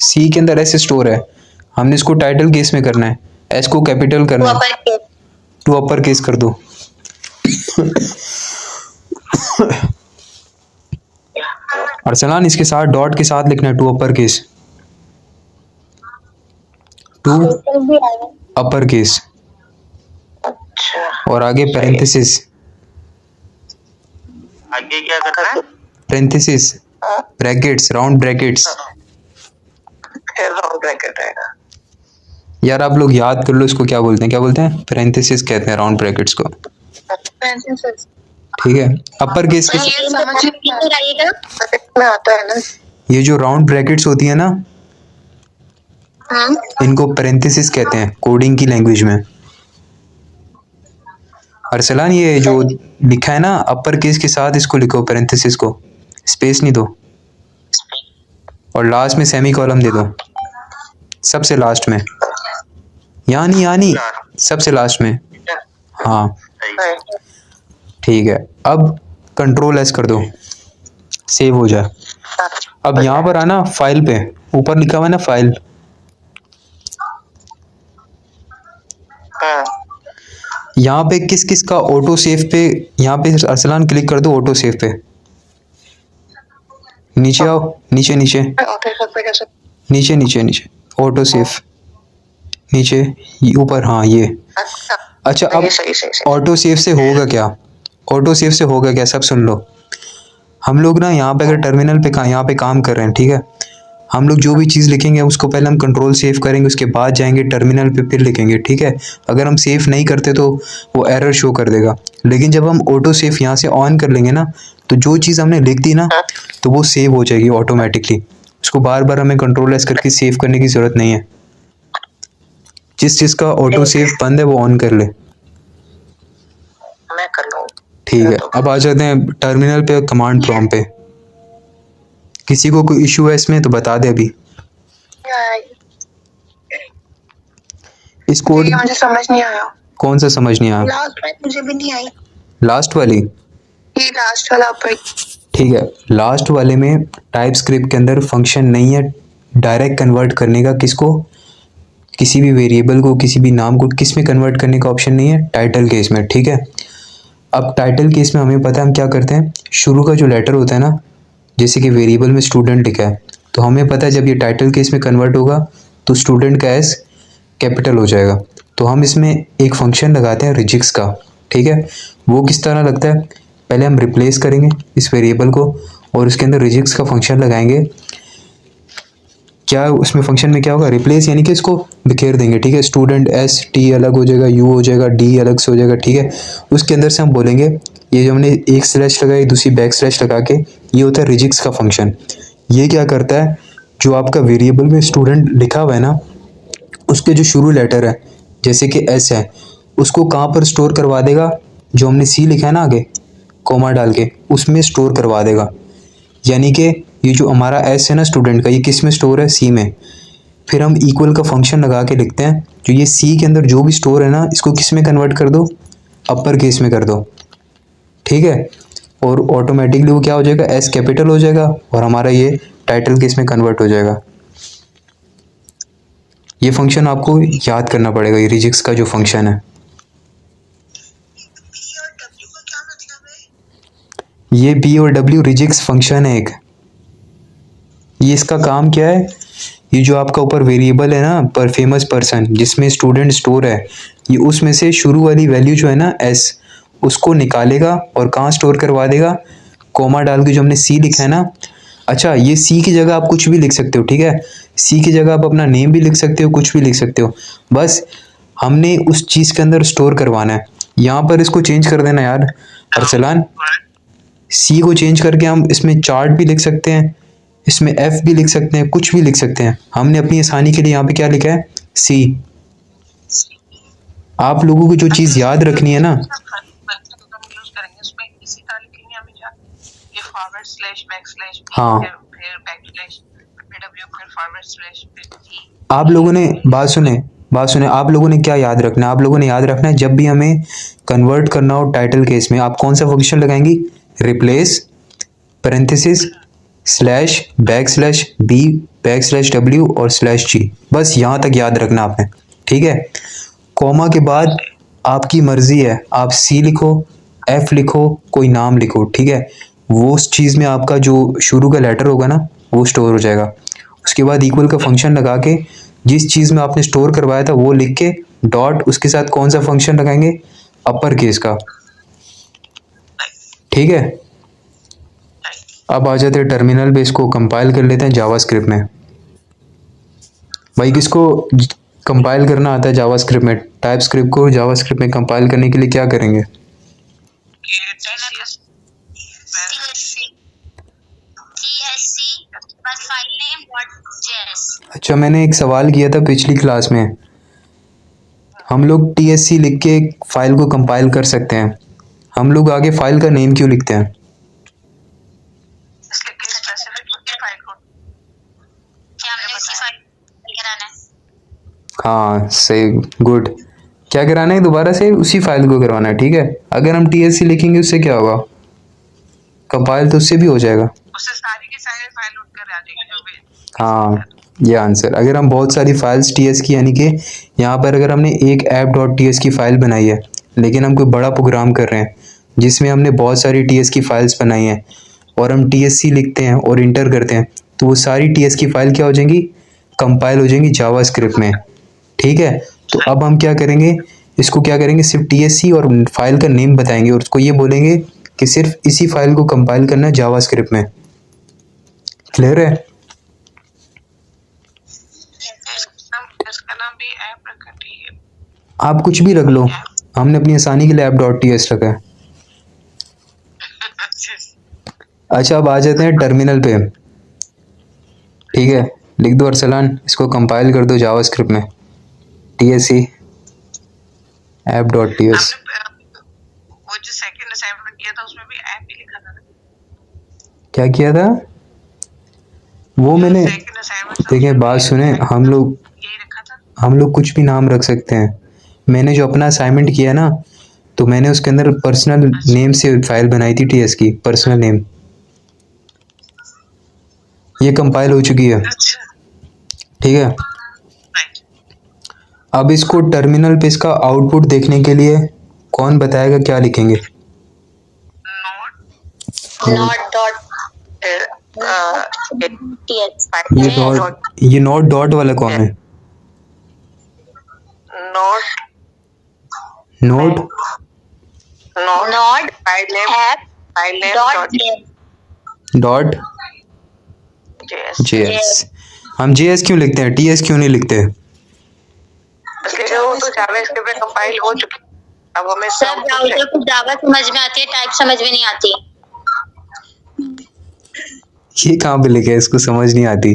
Speaker 1: सी के अंदर एस स्टोर है, हमने इसको टाइटल केस में करना है, एस को कैपिटल करना है, टू अपर केस कर दो। अरसलान इसके साथ डॉट के साथ लिखना है to upper case, to upper case,
Speaker 4: अच्छा
Speaker 1: और आगे पैरेंथेसिस,
Speaker 3: आगे क्या करना है?
Speaker 1: Parenthesis, brackets, round brackets.
Speaker 4: फिर राउंड ब्रैकेट रहेगा।
Speaker 1: यार आप लोग याद कर लो इसको क्या बोलते हैं, क्या बोलते हैं? पैरेंथेसिस कहते हैं राउंड ब्रैकेट्स को, ठीक है। अपर केस के
Speaker 2: ये समझ ही नहीं आया।
Speaker 4: में आता है ना।
Speaker 1: ये जो राउंड ब्रैकेट्स होती है ना, इनको पैरेंथेसिस कहते हैं कोडिंग की लैंग्वेज में। अरसलान ये जो लिखा है ना अपर केस के साथ, इसको लिखो पैरेंथेसिस को, स्पेस नहीं दो, और लास्ट में सेमी कॉलम दे दो, सबसे लास्ट में, यानी सबसे लास्ट में, हाँ ठीक है। अब कंट्रोल एस कर दो, सेव हो जाए। अब यहाँ पर आना फाइल पे, ऊपर लिखा हुआ है ना फाइल, यहाँ पे किस किस का ऑटो सेव पे, यहाँ पे अरसलान क्लिक कर दो ऑटो सेव पे, नीचे आओ, नीचे नीचे नीचे नीचे नीचे ऑटो सेव, नीचे ऊपर, हाँ ये। अच्छा अब ऑटो सेव से होगा क्या, ऑटो सेव से होगा क्या, सब सुन लो। हम लोग ना यहाँ पे अगर टर्मिनल पे यहाँ पे काम कर रहे हैं, ठीक है, हम लोग जो भी चीज़ लिखेंगे उसको पहले हम कंट्रोल सेव करेंगे, उसके बाद जाएंगे टर्मिनल पे फिर लिखेंगे, ठीक है। अगर हम सेव नहीं करते तो वो एरर शो कर देगा, लेकिन जब हम ऑटो सेव यहाँ से ऑन कर लेंगे ना, तो जो चीज़ हमने लिख दी ना तो वो सेव हो जाएगी ऑटोमेटिकली, उसको बार बार हमें कंट्रोल एस करके सेव करने की ज़रूरत नहीं है। जिस चीज़ का ऑटो सेव बंद है वो ऑन कर ले,
Speaker 4: मैं कर लूँ।
Speaker 1: ठीक है। अब आ जाते हैं टर्मिनल पे, कमांड प्रॉम्प्ट पे। किसी को कोई इशू है इसमें तो बता दे अभी। इस कोड
Speaker 2: मुझे समझ नहीं आया।
Speaker 1: कौन सा समझ नहीं आया?
Speaker 4: लास्ट में मुझे भी नहीं आई।
Speaker 1: लास्ट वाली,
Speaker 2: ये लास्ट वाला ऊपर।
Speaker 1: ठीक है। लास्ट वाले में टाइप स्क्रिप्ट के अंदर फंक्शन नहीं है डायरेक्ट कन्वर्ट करने का, किसको, किसी भी वेरिएबल को, किसी भी नाम को किस में कन्वर्ट करने का ऑप्शन नहीं है, टाइटल केस में, ठीक है। अब टाइटल केस में हमें पता है हम क्या करते हैं, शुरू का जो लेटर होता है ना, जैसे कि वेरिएबल में स्टूडेंट लिखा है, तो हमें पता है जब ये टाइटल केस में कन्वर्ट होगा तो स्टूडेंट का एस कैपिटल हो जाएगा। तो हम इसमें एक फंक्शन लगाते हैं रिजिक्स का, ठीक है। वो किस तरह लगता है, पहले हम रिप्लेस करेंगे इस वेरिएबल को और उसके अंदर रिजिक्स का फंक्शन लगाएंगे। क्या उसमें फंक्शन में क्या होगा, रिप्लेस यानी कि इसको बिखेर देंगे, ठीक है। स्टूडेंट एस टी अलग हो जाएगा, यू हो जाएगा, डी अलग से हो जाएगा, ठीक है। उसके अंदर से हम बोलेंगे, ये जो हमने एक स्लैश लगाई दूसरी बैक स्लैश लगा के, ये होता है रिजिक्स का फंक्शन। ये क्या करता है, जो आपका वेरिएबल में स्टूडेंट लिखा हुआ है ना, उसके जो शुरू लेटर है जैसे कि एस है, उसको कहाँ पर स्टोर करवा देगा, जो हमने सी लिखा है ना आगे कोमा डाल के, उसमें स्टोर करवा देगा। यानी कि ये जो हमारा एस है ना स्टूडेंट का, ये किस में स्टोर है, सी में। फिर हम इक्वल का फंक्शन लगा के लिखते हैं, जो ये सी के अंदर जो भी स्टोर है ना, इसको किस में कन्वर्ट कर दो, अपर केस में कर दो, ठीक है। और ऑटोमेटिकली वो क्या हो जाएगा, एस कैपिटल हो जाएगा और हमारा ये टाइटल केस में कन्वर्ट हो जाएगा। ये फंक्शन आपको याद करना पड़ेगा, ये रिजिक्स का जो फंक्शन है। ये पी और डब्ल्यू रिजिक्स फंक्शन है एक। ये इसका काम क्या है, ये जो आपका ऊपर वेरिएबल है ना पर फेमस पर्सन जिसमें स्टूडेंट स्टोर है, ये उसमें से शुरू वाली वैल्यू जो है ना एस, उसको निकालेगा और कहाँ स्टोर करवा देगा, कोमा डाल के जो हमने सी लिखा है ना। अच्छा, ये सी की जगह आप कुछ भी लिख सकते हो, ठीक है। सी की जगह आप अपना नेम भी लिख सकते हो, कुछ भी लिख सकते हो, बस हमने उस चीज़ के अंदर स्टोर करवाना है। यहाँ पर इसको चेंज कर देना यार अरसलान, सी को चेंज करके हम इसमें चार्ट भी लिख सकते हैं, इसमें एफ भी लिख सकते हैं, कुछ भी लिख सकते हैं। हमने अपनी आसानी के लिए यहाँ पे क्या लिखा है, सी। आप लोगों को जो चीज़ याद रखनी है ना, हाँ, आप लोगों ने बात सुने, बात सुने, आप लोगों ने क्या याद रखना है, आप लोगों ने याद रखना है जब भी हमें कन्वर्ट करना हो टाइटल केस में, आप कौन सा फंक्शन लगाएंगी, replace, parenthesis, slash, back slash B, back slash W और स्लैश जी। बस यहाँ तक याद रखना आपने, ठीक है। कॉमा के बाद आपकी मर्जी है, आप सी लिखो, एफ लिखो, कोई नाम लिखो, ठीक है। वो उस चीज़ में आपका जो शुरू का लेटर होगा ना वो स्टोर हो जाएगा। उसके बाद इक्वल का फंक्शन लगा के जिस चीज़ में आपने स्टोर करवाया था वो लिख के डॉट, उसके साथ कौन सा फंक्शन लगाएंगे, अपर केस का, ठीक है। अब आ जाते हैं टर्मिनल पे, इसको कंपाइल कर लेते हैं जावास्क्रिप्ट में। भाई किसको कंपाइल करना आता है जावास्क्रिप्ट में, टाइपस्क्रिप्ट को जावास्क्रिप्ट में कंपाइल करने के लिए क्या करेंगे, अच्छा मैंने एक सवाल किया था पिछली क्लास में, हम लोग TSC लिख के फाइल को कंपाइल कर सकते हैं, हम लोग आगे फाइल का नेम क्यों लिखते हैं, हाँ सही, गुड। क्या कराना है, दोबारा से उसी फाइल को करवाना है, ठीक है। अगर हम TSC लिखेंगे उससे क्या होगा, कंपाइल तो उससे भी हो जाएगा,
Speaker 5: उससे सारी की सारी फाइल उठकर आ जाएगी जो भी।
Speaker 1: हाँ ये आंसर। अगर हम बहुत सारी फाइल्स TS की, यानी कि यहाँ पर अगर हमने एक app.ts की फाइल बनाई है लेकिन हम कोई बड़ा प्रोग्राम कर रहे हैं जिसमें हमने बहुत सारी TS की फाइल्स बनाई हैं और हम TSC लिखते हैं और इंटर करते हैं, तो वो सारी TS की फाइल क्या हो जाएंगी, कंपाइल हो जाएंगी जावास्क्रिप्ट में, ठीक है। तो अब हम क्या करेंगे, इसको क्या करेंगे, सिर्फ TSC और फाइल का नेम बताएंगे और उसको ये बोलेंगे कि सिर्फ इसी फाइल को कंपाइल करना है जावास्क्रिप्ट में। क्लियर है,
Speaker 5: इसका नाम भी ऐप रखा, ठीक है।
Speaker 1: आप कुछ भी रख लो, हमने अपनी आसानी के लिए app.ts रखा है। अच्छा अब आ जाते हैं टर्मिनल पे, ठीक है। लिख दो अरसलान, इसको कंपाइल कर दो जावास्क्रिप्ट में, TSC app.ts।
Speaker 5: वो जो सेकंड असाइनमेंट किया था उसमें भी ऐप ही लिखा था ना?
Speaker 1: क्या किया था वो मैंने,
Speaker 5: सेकंड असाइनमेंट
Speaker 1: देखिए बात सुने, हम लोग
Speaker 5: यही रखा था।
Speaker 1: हम लोग कुछ भी नाम रख सकते हैं। मैंने जो अपना असाइनमेंट किया ना, तो मैंने उसके अंदर पर्सनल नेम से फाइल बनाई थी TS की, पर्सनल नेम, ये कंपाइल हो चुकी है,
Speaker 5: अच्छा,
Speaker 1: ठीक है।
Speaker 5: राइट।
Speaker 1: अब इसको टर्मिनल पे इसका आउटपुट देखने के लिए कौन बताएगा क्या लिखेंगे,
Speaker 5: नोट
Speaker 1: ये नॉट डॉट वाला कौन है, note
Speaker 5: file name
Speaker 1: dot JS। हम JS क्यों लिखते हैं, TS क्यों नहीं लिखते,
Speaker 5: इसलिए वो तो जावास्क्रिप्ट में कंपाइल हो चुकी। अब हमें
Speaker 6: सर ब्राउजर को जावा समझ में आती है, टाइप समझ में नहीं आती।
Speaker 1: ये कहाँ पे लिखा है, इसको समझ नहीं आती,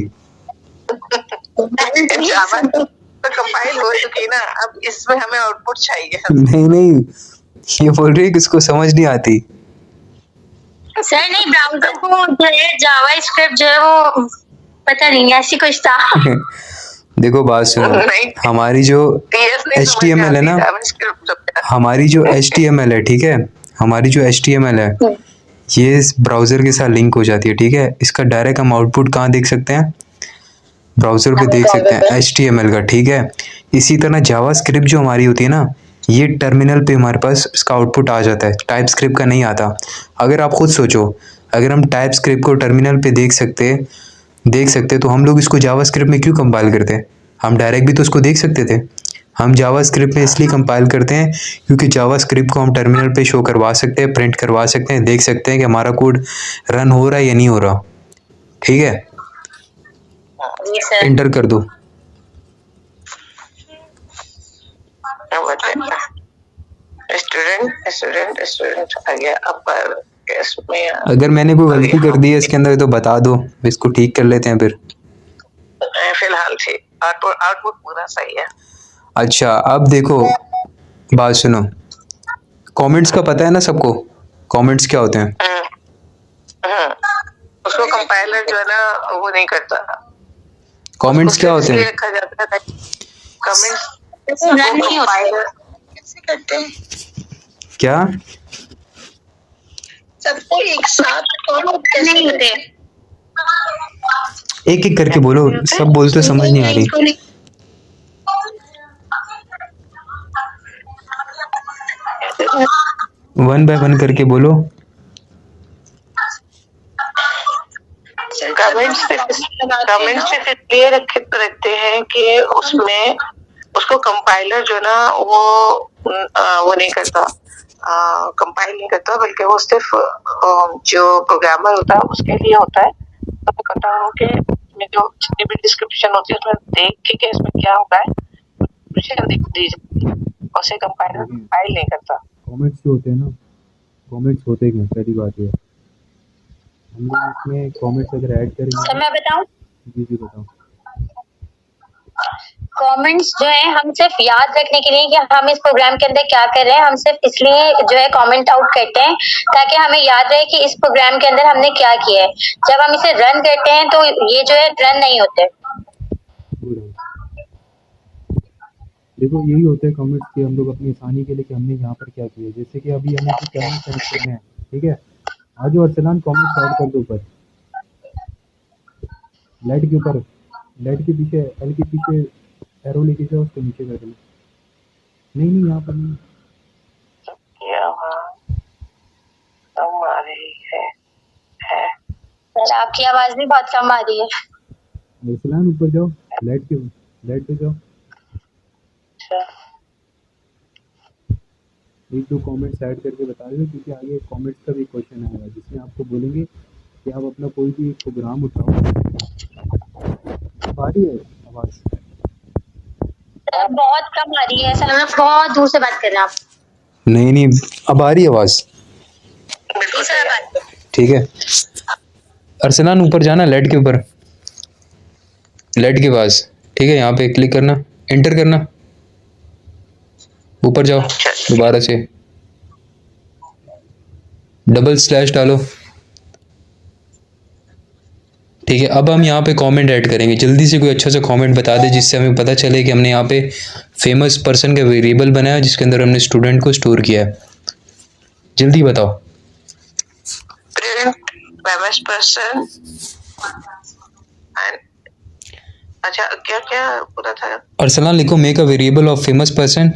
Speaker 5: जावा तो कंपाइल हो चुकी ना, अब इसमें हमें आउटपुट चाहिए।
Speaker 1: नहीं ये बोल रही है कि इसको समझ नहीं आती।
Speaker 6: सर नहीं, ब्राउजर को जो है जावा स्क्रिप्ट जो है वो पता नहीं ऐसी कुछ था।
Speaker 1: देखो बात सुनो,
Speaker 5: नहीं,
Speaker 1: हमारी जो
Speaker 5: TS नहीं समझ में
Speaker 1: HTML है ना,
Speaker 5: आती, जावास्क्रिप्ट जो है।
Speaker 1: हमारी जो HTML है, ठीक है, हमारी जो HTML है ये इस ब्राउजर के साथ लिंक हो जाती है, ठीक है। इसका डायरेक्ट हम आउटपुट कहाँ देख सकते हैं, ब्राउजर पे देख सकते हैं HTML का, ठीक है। इसी तरह जावास्क्रिप्ट जो हमारी होती है ना, ये टर्मिनल पे हमारे पास इसका आउटपुट आ जाता है, टाइपस्क्रिप्ट का नहीं आता। अगर आप खुद सोचो, अगर हम टाइपस्क्रिप्ट को टर्मिनल पे देख सकते तो हम लोग इसको जावास्क्रिप्ट में क्यों कंपाइल करते हैं, हम डायरेक्ट भी तो उसको देख सकते थे। हम जावास्क्रिप्ट में इसलिए कंपाइल करते हैं क्योंकि जावास्क्रिप्ट को हम टर्मिनल पे शो करवा सकते हैं, प्रिंट करवा सकते हैं, देख सकते हैं कि हमारा कोड रन हो रहा है या नहीं हो रहा, ठीक है। एंटर कर दो,
Speaker 5: स्टूडेंट आ गया। अब इसमें
Speaker 1: अगर मैंने कोई गलती कर दी है इसके अंदर तो बता दो, इसको ठीक कर लेते हैं फिर।
Speaker 5: फिलहाल से आउटपुट पूरा सही है।
Speaker 1: अच्छा अब देखो, बात सुनो, कमेंट्स का पता है ना सबको, कमेंट्स क्या होते हैं,
Speaker 5: उसको कंपाइलर जो है ना वो नहीं करता।
Speaker 1: कमेंट्स क्या होते हैं,
Speaker 5: रखा जाता है कमेंट्स
Speaker 6: रन नहीं होता
Speaker 4: कैसे करते हैं
Speaker 1: क्या?
Speaker 4: सबको एक साथ और कैसे
Speaker 6: नहीं होते
Speaker 1: एक एक करके बोलो, सब बोलते समझ नहीं आ रही। वन बाय वन करके बोलो।
Speaker 5: कमेंट्स सिर्फ इसलिए रखते हैं कि उसमें उसको कंपाइलर जो ना वो नहीं करता, कंपाइल नहीं करता, बल्कि वो सिर्फ जो प्रोग्रामर होता है उसके लिए होता है। तो मैं कहता हूँ कि इसमें जो जितनी भी डिस्क्रिप्शन होती है उसमें देख के इसमें क्या होगा है दी जाती है, और उसे कंपाइलर कंपाइल नहीं करता।
Speaker 1: कमेंट्स जो होते हैं ना, कमेंट्स होते हैं, पहली बात ये हम लोग इसमें कमेंट्स अगर ऐड करेंगे।
Speaker 6: तो मैं बताऊं,
Speaker 1: जी बताओ।
Speaker 6: कमेंट्स जो है हम सिर्फ याद रखने के लिए कि हम इस प्रोग्राम के अंदर क्या कर रहे हैं, हम सिर्फ इसलिए जो है कमेंट आउट करते हैं ताकि हमें याद रहे कि इस प्रोग्राम के अंदर हमने क्या किया है। जब हम इसे रन करते हैं तो ये जो है रन नहीं होते।
Speaker 1: देखो यही होता है कमेंट्स के, हम लोग अपनी आसानी के लिए कि हमने यहाँ पर क्या किया। जैसे कि अभी हमें कुछ कमेंट सेलेक्ट करना है, ठीक है। आज अर्सलान कमेंट्स ऐड कर दो ऊपर, लाइट के ऊपर, लाइट के पीछे, एल के पीछे एरो लेके जाओ, उसको नीचे कर देना। नहीं यहाँ पर नहीं,
Speaker 5: कम आ रही है।
Speaker 6: सर आपकी आवाज भी बहुत कम आ रही है।
Speaker 1: अर्सलान ऊपर जाओ, लाइट पे जाओ। एक दो कमेंट्स ऐड करके बता दो, क्योंकि आगे कमेंट्स का भी क्वेश्चन आएगा जिसमें आपको बोलेंगे कि आप अपना कोई भी प्रोग्राम उठाओ। आ रही है आवाज?
Speaker 6: बहुत कम आ रही है सर, मतलब बहुत दूर से बात कर रहे हैं आप।
Speaker 1: नहीं अब आ रही है आवाज?
Speaker 6: जी सर बात
Speaker 1: ठीक है। अर्सलान ऊपर जाना, लेड के ऊपर, लेड के पास, ठीक है। यहाँ पे क्लिक करना, एंटर करना, ऊपर जाओ, दोबारा से डबल स्लैश डालो, ठीक है। अब हम यहाँ पे कमेंट ऐड करेंगे। जल्दी से कोई अच्छा सा कमेंट बता दे जिससे हमें पता चले कि हमने यहाँ पे फेमस पर्सन का वेरिएबल बनाया जिसके अंदर हमने स्टूडेंट को स्टोर किया है। जल्दी बताओ।
Speaker 5: प्रिंट फेमस पर्सन, अच्छा क्या क्या पूरा था?
Speaker 1: अर्सलान लिखो, make a variable of famous person.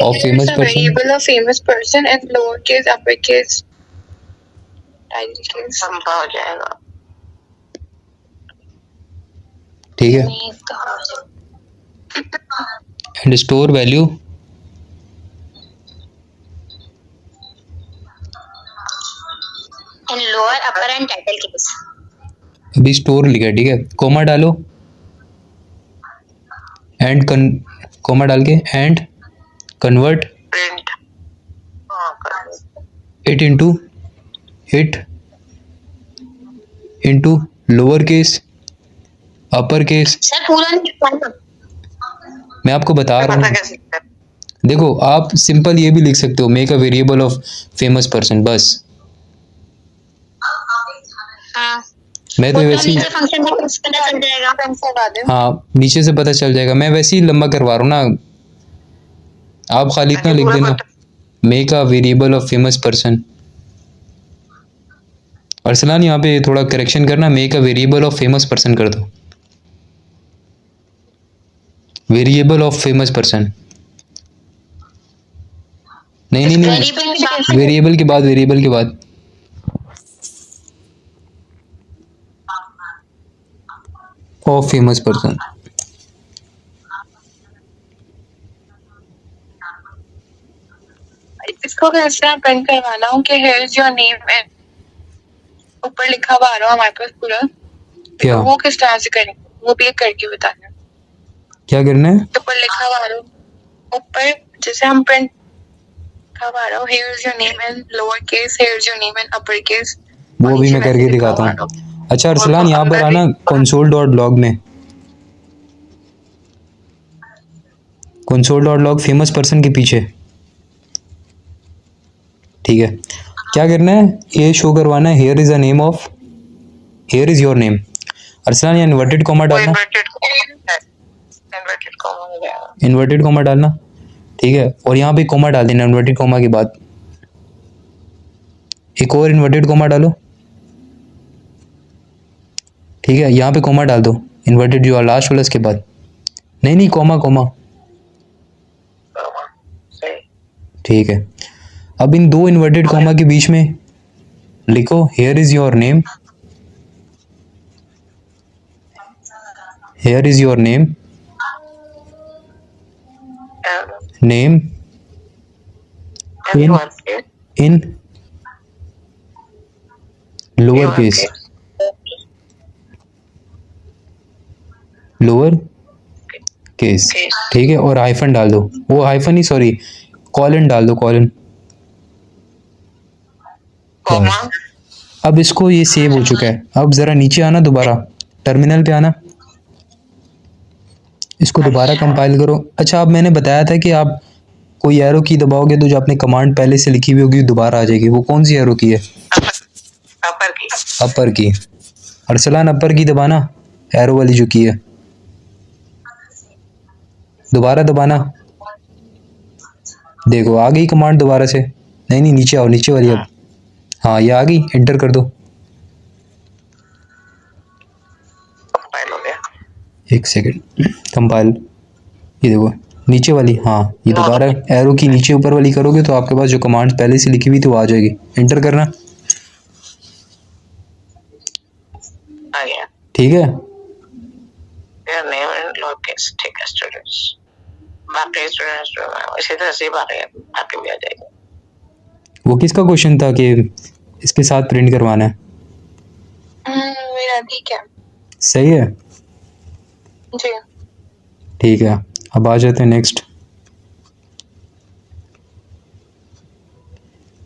Speaker 1: Of famous person.
Speaker 2: Variable of famous person and lowercase, uppercase, title case.
Speaker 5: संभव हो जाएगा,
Speaker 1: ठीक है। And store value,
Speaker 6: in lower upper and title case.
Speaker 1: अभी स्टोर लिखा है, ठीक है। कोमा डालो, एंड कोमा डाल के and convert
Speaker 5: print
Speaker 1: it into lower case, upper case.
Speaker 6: Sir पूरा नहीं,
Speaker 1: मैं आपको बता रहा हूँ,
Speaker 5: कैसे?
Speaker 1: देखो आप सिंपल ये भी लिख सकते हो, make a variable of famous person, बस।
Speaker 6: हाँ
Speaker 1: मैं तो वैसे ही,
Speaker 6: फंक्शन में कुछ पता चल जाएगा।
Speaker 1: हाँ नीचे से पता चल जाएगा। मैं वैसे ही लंबा करवा रहा हूँ ना, आप खाली इतना लिख देना, make a variable of famous person. Arsalan यहाँ पे थोड़ा करेक्शन करना, make a variable of famous person कर दो, वेरिएबल ऑफ फेमस पर्सन। नहीं वेरिएबल के बाद ऑफ फेमस पर्सन।
Speaker 2: इसको कैसे प्रिंट करवाना हूँ कि here is your name and ऊपर लिखा हुआ आ रहा है हमारे पास पूरा,
Speaker 1: क्या?
Speaker 2: तो वो किस तरह से करेंगे वो भी करके बताना।
Speaker 1: क्या करना है?
Speaker 2: ऊपर लिखा हुआ आ रहा है, ऊपर जैसे हम प्रिंट लिखा हुआ आ रहा है, here is your name and lower case, here is your name and upper case,
Speaker 1: वो भी मैं करके दिखाता हूँ। अच्छा अर्सलान यहाँ पर आना, console.log में, console.log फेमस पर्सन के पीछे, ठीक है। क्या करना है, ये शो करवाना है, here is the name of, here is your name. Arsalan यहाँ इन्वर्टेड कॉमा डालना,
Speaker 5: इन्वर्टेड कॉमा हो जाएगा।
Speaker 1: इन्वर्टेड कॉमा डालना, ठीक है। और यहाँ पे कॉमा डाल देना इन्वर्टेड कॉमा के बाद, एक और इन्वर्टेड कॉमा डालो, ठीक है। यहाँ पे कॉमा डाल दो इन्वर्टेड जो लास्ट वाला इसके बाद, नहीं कॉमा कॉमा,
Speaker 5: सही।
Speaker 1: ठीक है। अब इन दो इन्वर्टेड कॉमा के बीच में लिखो here is your name, here is your name, name in in lower case, lower case, ठीक है। और हाइफन डाल दो, वो हाइफन ही सॉरी कॉलन डाल दो, कॉलन।
Speaker 5: कॉमा।
Speaker 1: अब इसको ये सेव हो चुका है। अब जरा नीचे आना, दोबारा टर्मिनल पे आना, इसको दोबारा कंपाइल करो। अच्छा, अब मैंने बताया था कि आप कोई एरो की दबाओगे तो जो आपने कमांड पहले से लिखी हुई होगी दोबारा आ जाएगी। वो कौन सी एरो की है?
Speaker 5: अपर की।
Speaker 1: अपर की। अरसलान अपर की दबाना, एरो वाली जो की है, दोबारा दबाना। देखो आ गई कमांड दोबारा से। नहीं नीचे आओ, नीचे वाली अब, हाँ ये आ गई, एंटर कर दो।
Speaker 5: कंपाइल हो गया।
Speaker 1: एक सेकेंड, कंपाइल, ये देखो नीचे वाली, हाँ ये दोबारा एरो की नीचे ऊपर वाली करोगे तो आपके पास जो कमांड पहले से लिखी हुई थी वो आ जाएगी। एंटर करना,
Speaker 5: आ गया।
Speaker 1: ठीक है।
Speaker 5: Their name and lowercase, ठीक है स्टूडेंट्स। बाकी स्टूडेंट्स इसी तरह से बाकी भी आ जाएगा।
Speaker 1: वो किसका क्वेश्चन था कि इसके साथ प्रिंट करवाना है?
Speaker 2: मेरा ठीक है
Speaker 1: सही है,
Speaker 2: जी।
Speaker 1: ठीक है। अब आ जाते हैं नेक्स्ट।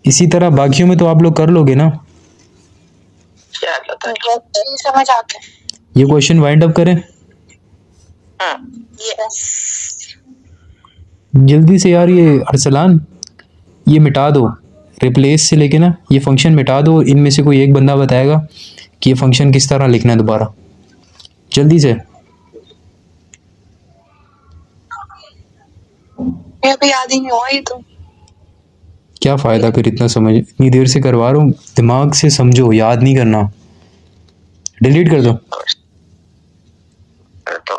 Speaker 1: इसी तरह बाकियों में तो आप लोग कर लोगे ना?
Speaker 2: समझ आते हैं।
Speaker 1: ये क्वेश्चन वाइंड अप करें
Speaker 2: यस।
Speaker 1: जल्दी से यार। ये अरसलान ये मिटा दो, रिप्लेस से लेके ना ये फंक्शन मिटा दो। इनमें से कोई एक बंदा बताएगा कि ये फंक्शन किस तरह लिखना है दोबारा, जल्दी से।
Speaker 2: अभी याद ही नहीं हुआ ये तो।
Speaker 1: क्या फ़ायदा फिर इतना समझ, इतनी देर से करवा रहा हूँ, दिमाग से समझो, याद नहीं करना। डिलीट कर दो।
Speaker 5: तो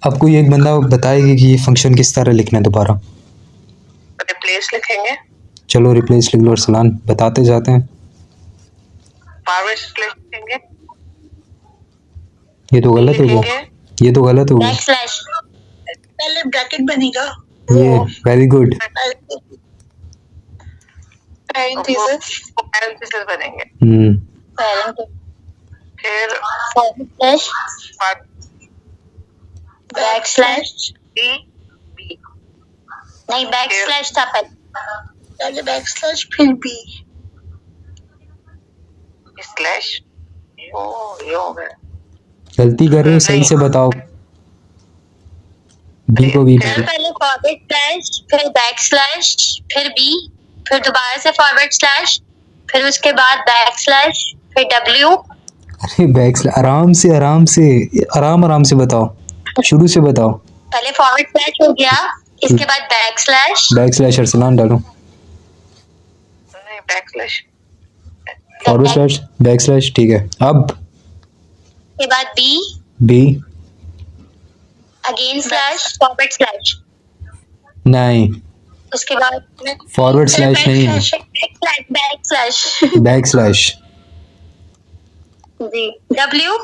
Speaker 1: अब कोई एक बंदा बताएगा कि ये फंक्शन किस तरह लिखना है दोबारा।
Speaker 5: रिप्लेस लिखेंगे,
Speaker 1: चलो रिप्लेस लिख लो अरसलान, बताते जाते हैं।
Speaker 5: फॉरवर्ड स्लैश लिखेंगे,
Speaker 1: ये तो गलत हो गया, ये तो गलत हो गया।
Speaker 6: बैकस्लैश,
Speaker 2: पहले ब्रैकेट बनेगा।
Speaker 1: ये वेरी गुड।
Speaker 5: पैरेंथेसिस बनेंगे, फिर
Speaker 6: स्लैश, बैकस्लैश,
Speaker 5: बी
Speaker 6: नहीं बैकस्लैश था
Speaker 2: पहले बैकस्लैश फिर बी
Speaker 5: स्लैश। ये हो गया।
Speaker 1: गलती कर रहे हो, सही से बताओ। बी को बी
Speaker 6: पहले फॉरवर्ड स्लैश, फिर बैकस्लैश, फिर बी, फिर दोबारा से फॉरवर्ड स्लैश, फिर उसके बाद बैकस्लैश, फिर डब्ल्यू।
Speaker 1: अरे बैक, आराम से आराम से, आराम से बताओ, शुरू से बताओ।
Speaker 6: पहले फॉरवर्ड स्लैश हो गया, इसके बाद बैकस्लैश,
Speaker 1: बैकस्लैश अरसलान डालो,
Speaker 5: नहीं बैकस्लैश,
Speaker 1: फॉरवर्ड स्लैश, बैकस्लैश, ठीक है। अब
Speaker 6: के बाद B,
Speaker 1: B,
Speaker 6: again slash, forward slash,
Speaker 1: नहीं
Speaker 6: उसके बाद
Speaker 1: फॉरवर्ड स्लैश नहीं,
Speaker 6: बैकस्लैश,
Speaker 1: बैकस्लैश।
Speaker 6: जी डब्ल्यू,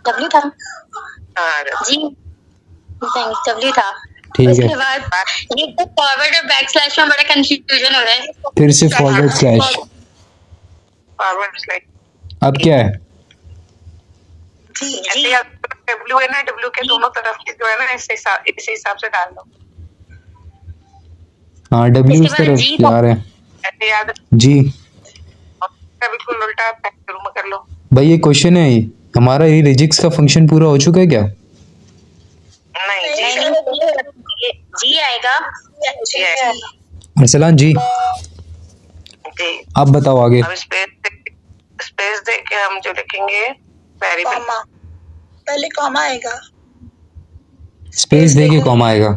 Speaker 6: डब्ल्यू था
Speaker 5: हाँ
Speaker 6: जी, डब्ल्यू था।
Speaker 1: ठीक है,
Speaker 6: उसके बाद ये तो फॉरवर्ड और बैकस्लैश में बड़ा कंफ्यूजन हो रहा है।
Speaker 1: फिर से फॉरवर्ड स्लैश।
Speaker 5: Forward slash.
Speaker 1: अब क्या है?
Speaker 5: ऐसे डब्ल्यू है ना, डब्ल्यू के दोनों तरफ के जो है ना इस हिसाब से डाल दो।
Speaker 1: हाँ डब्ल्यू
Speaker 6: इसके
Speaker 1: इस
Speaker 6: बाद
Speaker 1: तरफ
Speaker 6: जी
Speaker 1: जा रहे हैं
Speaker 5: ऐसे याद
Speaker 1: जी।
Speaker 5: बिल्कुल उल्टा शुरू में कर लो।
Speaker 1: भाई ये क्वेश्चन है, हमारा ये रिजिक्स का फंक्शन पूरा हो चुका है क्या?
Speaker 5: नहीं जी,
Speaker 6: जी आएगा।
Speaker 5: जी आएगा।
Speaker 1: अरसलान जी
Speaker 5: जी
Speaker 1: आप बताओ आगे।
Speaker 5: अब इस स्पेस दे के हम जो लिखेंगे वेरिएबल,
Speaker 7: कॉमा, पहले कॉमा आएगा,
Speaker 1: स्पेस दे के कॉमा आएगा।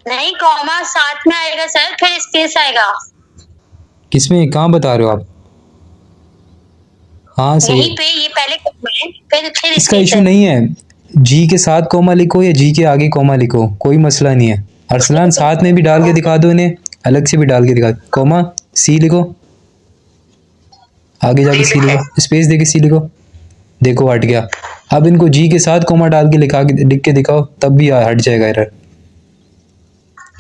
Speaker 6: नहीं, कॉमा साथ में आएगा सर, फिर स्पेस आएगा।
Speaker 1: किसमें, कहाँ बता रहे हो आप? हाँ सही
Speaker 6: यहीं
Speaker 1: है।
Speaker 6: पे ये पहले कॉमा है, फिर
Speaker 1: इसका
Speaker 6: स्पेस
Speaker 1: इशू
Speaker 6: है।
Speaker 1: नहीं है, जी के साथ कॉमा लिखो या जी के आगे कॉमा लिखो, कोई मसला नहीं है। अरसलान साथ में भी डाल के दिखा दो, इन्हें अलग से भी डाल के दिखा दो। कॉमा सी लिखो, आगे जाके सी लिखो, स्पेस दे के सी लिखो, देखो हट गया। अब इनको जी के साथ कॉमा डाल के लिख के दिखाओ, तब भी हट जाएगा एरर,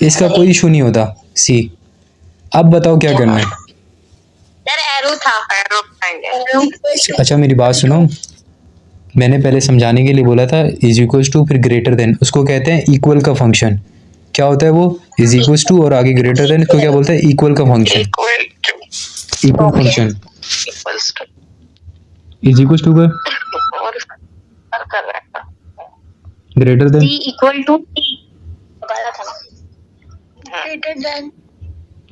Speaker 1: इसका कोई इशू नहीं होता। सी। अब बताओ क्या करना है।
Speaker 6: सर एरो था,
Speaker 5: एरो बनाएंगे।
Speaker 1: अच्छा मेरी बात सुनो, मैंने पहले समझाने के लिए बोला था इज इक्वल्स टू फिर ग्रेटर देन, उसको कहते हैं इक्वल का फंक्शन। क्या होता है वो? इज इक्वल्स टू और आगे ग्रेटर देन, इसको क्या बोलते हैं? इक्वल का function.
Speaker 5: Equal to,
Speaker 1: equal function
Speaker 5: equals to,
Speaker 1: is equals to का
Speaker 5: और कर रहा है
Speaker 1: greater than.
Speaker 6: C equal to T बताया था ना।
Speaker 7: ग्रेटर देन,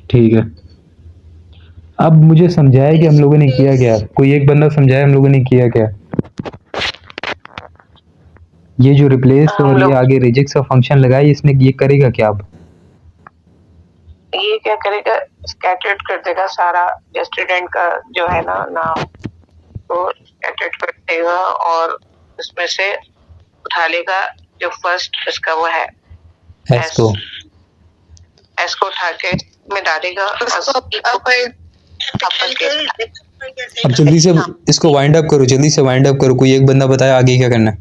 Speaker 1: ठीक है, अब मुझे समझाया कि हम लोगों ने किया क्या, कोई एक बंदा समझाया हम लोगों ने किया क्या। ये जो रिप्लेस और ये आगे रिजेक्ट का फंक्शन लगाया, इसने ये करेगा क्या? अब
Speaker 5: ये क्या करेगा, स्कैटर्ड कर देगा सारा स्टूडेंट का जो है ना नाम, तो स्कैटर्ड कर देगा और उसमें से उठा लेगा जो फर्स्ट इसका वो है
Speaker 1: एस को,
Speaker 5: एस को उठा के में डालेगा
Speaker 1: अब जल्दी से इसको वाइंड अप करो, जल्दी से वाइंड अप करो। कोई एक बंदा बताया आगे क्या करना है।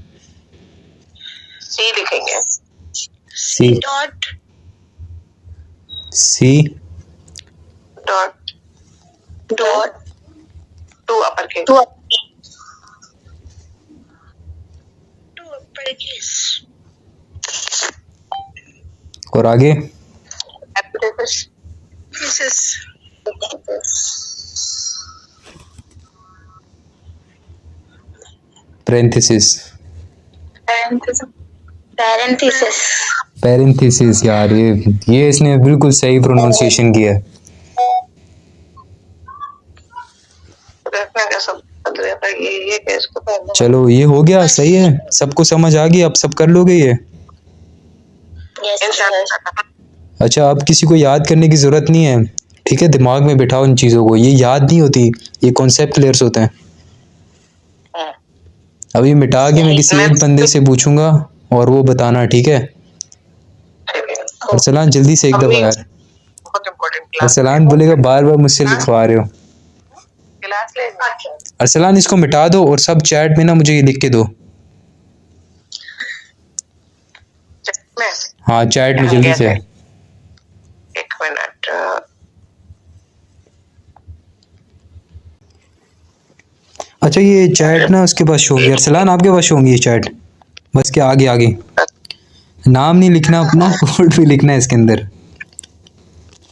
Speaker 5: सी लिखेंगे,
Speaker 1: C
Speaker 7: dot,
Speaker 1: C
Speaker 5: dot
Speaker 7: dot,
Speaker 5: to upper के,
Speaker 7: टू अपर केस,
Speaker 1: और आगे
Speaker 7: केसेस,
Speaker 1: पैरेंथेसिस,
Speaker 6: पैरेंथेसिस।
Speaker 1: पैरेंथेसिस। यार ये इसने बिल्कुल सही प्रोनाउंसिएशन किया है।
Speaker 5: रखना का सब बदल पर ये केस को पहले
Speaker 1: चलो ये हो गया, सही है, सबको समझ आ गई, अब सब कर लोगे ये।
Speaker 5: इंशाल्लाह।
Speaker 1: अच्छा, अब किसी को याद करने की जरूरत नहीं है, ठीक है, दिमाग में बिठाओ इन चीज़ों को, ये याद नहीं होती, ये कॉन्सेप्ट क्लियर्स होते हैं। अभी मिटा के मैं किसी एक बंदे से पूछूंगा और वो बताना, ठीक है। अरसलान जल्दी से एक दफा यार,
Speaker 5: बहुत इम्पोर्टेंट क्लास,
Speaker 1: अरसलान बोलेगा बार बार मुझसे लिखवा रहे हो।
Speaker 5: क्लास ले
Speaker 1: अरसलान इसको मिटा दो और सब चैट में ना मुझे ये लिख के दो।
Speaker 5: में
Speaker 1: हाँ चैट में जल्दी से।
Speaker 5: एक मिनट,
Speaker 1: अच्छा ये चैट ना उसके पास शो होंगी, अरसलान आपके पास शो होंगी ये चैट, बस के आगे आगे नाम नहीं लिखना अपना, कोड भी लिखना है इसके अंदर।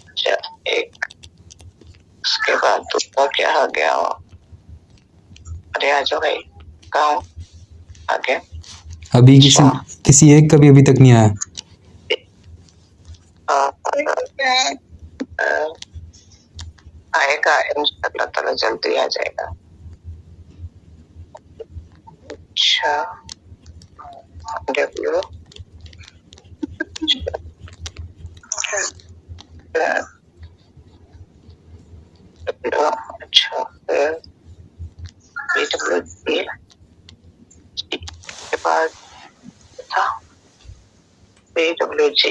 Speaker 5: अच्छा एक, उसके बाद दूसरा क्या आ गया, अरे आ जाओ भाई, कहाँ हूँ? आगे
Speaker 1: अभी किसी एक का भी अभी तक नहीं आया।
Speaker 5: आएगा इंशाअल्लाह ताला, जल्दी आ जाएगा। अच्छा डब्ल्यू अच्छा BWG के बाद था BWG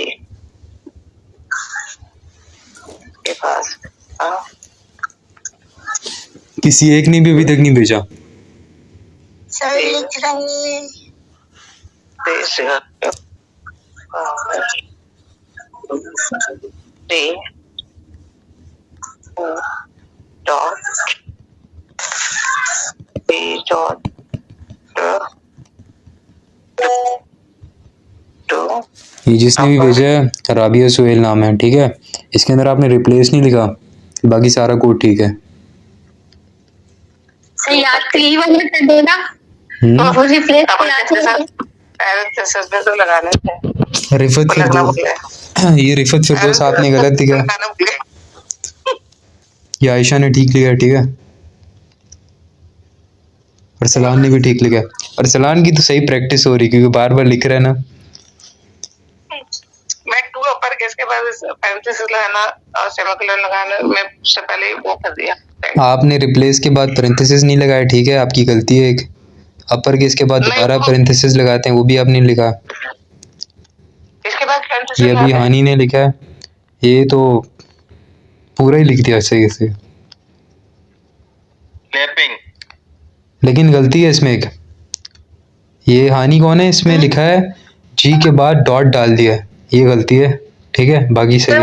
Speaker 5: के पास था,
Speaker 1: किसी एक ने भी अभी तक नहीं भेजा।
Speaker 7: सर लिख रहे हैं,
Speaker 1: ये जिसने भी भेजा है राबिया सुहेल नाम है, ठीक है, इसके अंदर आपने रिप्लेस नहीं लिखा, बाकी सारा कोड ठीक है।
Speaker 6: सर याद तो यही वाला कर देना और रिप्लेस
Speaker 5: पैरेंथेसिस में तो लगाने थे,
Speaker 1: रिफत फिरदौस, ये रिफत फिरदौस आपने गलत दिखा। ये आयशा ने ठीक लिखा है, ठीक है। अरसलान ने भी ठीक लिखा है। अरसलान की तो सही प्रैक्टिस हो रही क्योंकि बार बार लिख रहा है ना।
Speaker 5: मैं टू अपर केस के बाद पैरेंथेसिस लगाना और सेमीकोलन लगाना मैं उससे पहले वो कर दिया।
Speaker 1: आपने रिप्लेस के बाद पैरेंथेसिस नहीं लगाया, ठीक है, आपकी गलती है एक। अपर केस के बाद
Speaker 5: नहीं,
Speaker 1: दोबारा
Speaker 5: वो-
Speaker 1: पैरेंथेसिस लगाते हैं, वो भी आपने लिखा।
Speaker 5: इसके बाद पैरेंथेसिस
Speaker 1: ये अभी हानि ने लिखा है, ये तो पूरा ही लिख दिया सही से,
Speaker 3: लैपिंग।
Speaker 1: लेकिन गलती है इसमें एक। ये हानि कौन है, इसमें लिखा है जी के बाद डॉट डाल दिया है, ये गलती है, ठीक है, बाकी सही है।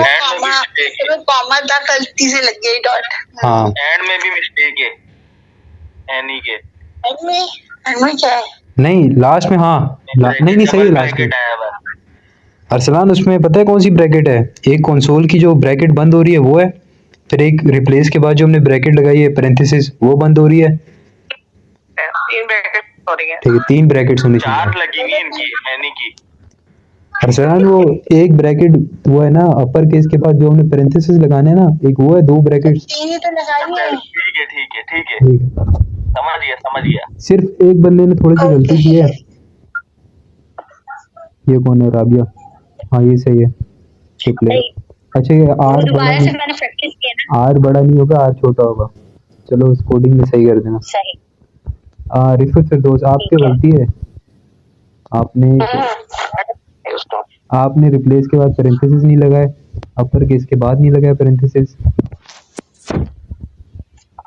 Speaker 7: कॉमा था, गलती से लग गई डॉट।
Speaker 1: हाँ
Speaker 3: एंड में भी मिस्टेक है एनी के।
Speaker 7: एंड में क्या है?
Speaker 1: नहीं लास्ट में, हाँ नहीं सही है लास्ट में।
Speaker 3: ब्रैकेट आया हुआ।
Speaker 1: अरसलान उसमें पता है कौन सी ब्रैकेट है, एक कंसोल की जो ब्रैकेट बंद हो रही है वो है, फिर एक रिप्लेस के बाद जो हमने ब्रैकेट लगाई है पैरेंथेसिस वो बंद हो रही है,
Speaker 5: 3 ब्रैकेट हो रही है।
Speaker 1: ठीक है, 3 ब्रैकेट्स होनी
Speaker 3: 4
Speaker 1: चाहिए।
Speaker 3: लगी हुई इनकी एनी की।
Speaker 1: अरसलान वो एक ब्रैकेट वो है ना अपर केस के बाद जो हमने पैरेंथेसिस लगाने हैं ना, एक वो है, 2 ब्रैकेट्स।
Speaker 7: तीन ही तो लगाई है।
Speaker 3: ठीक है ठीक है ठीक है,
Speaker 1: ठीक है,
Speaker 3: समझ गया।
Speaker 1: सिर्फ एक बंदे ने थोड़ी सी गलती की है। ये कौन है, राबिया? हाँ ये सही है, रिप्लेस। अच्छा ये आर बड़ा
Speaker 6: दोबारा से
Speaker 1: नहीं,
Speaker 6: मैंने प्रैक्टिस किया ना।
Speaker 1: आर बड़ा नहीं होगा, आर छोटा होगा। चलो उस कोडिंग में सही कर देना।
Speaker 6: सही।
Speaker 1: रिफत फिरदौस, आपकी गलती है, आपने रिप्लेस के बाद पैरेंथेसिस नहीं लगाए, अपर केस के बाद नहीं लगाया पैरेंथेसिस,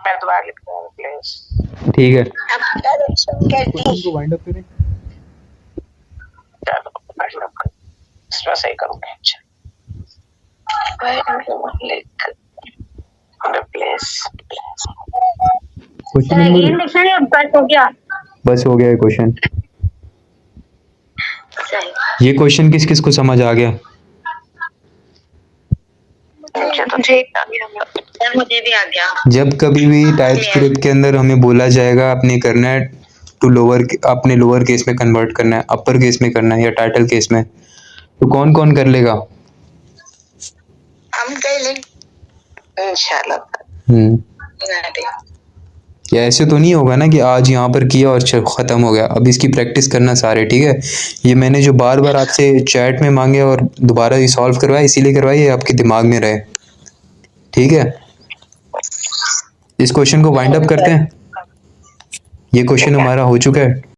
Speaker 5: मैं दोबारा लिखता हूँ प्लीज।
Speaker 1: ठीक है।
Speaker 7: कहती
Speaker 1: इनको वाइंड अप करें।
Speaker 5: इसमें सही करूँगा। रिप्लेस
Speaker 1: क्वेश्चन
Speaker 6: ये
Speaker 1: नंबर,
Speaker 6: लिखना है, बस हो गया।
Speaker 1: बस हो गया क्वेश्चन।
Speaker 6: सही।
Speaker 1: ये क्वेश्चन किस किस को समझ आ गया?
Speaker 5: मुझे तो
Speaker 6: सर मुझे भी आ गया।
Speaker 1: जब कभी भी टाइप स्क्रिप्ट के अंदर हमें बोला जाएगा आपने करना है टू लोअर, अपने लोअर केस में कन्वर्ट करना है, अपर केस में करना है या टाइटल केस में, तो कौन कौन कर लेगा?
Speaker 7: हम कर लेंगे
Speaker 5: इंशाल्लाह।
Speaker 1: या ऐसे तो नहीं होगा ना कि आज यहाँ पर किया और ख़त्म हो गया, अब इसकी प्रैक्टिस करना सारे, ठीक है। ये मैंने जो बार बार आपसे चैट में मांगे और दोबारा ये सॉल्व करवाया, इसीलिए करवाया, ये आपके दिमाग में रहे, ठीक है। इस क्वेश्चन को वाइंड अप करते हैं, ये क्वेश्चन हमारा हो चुका है।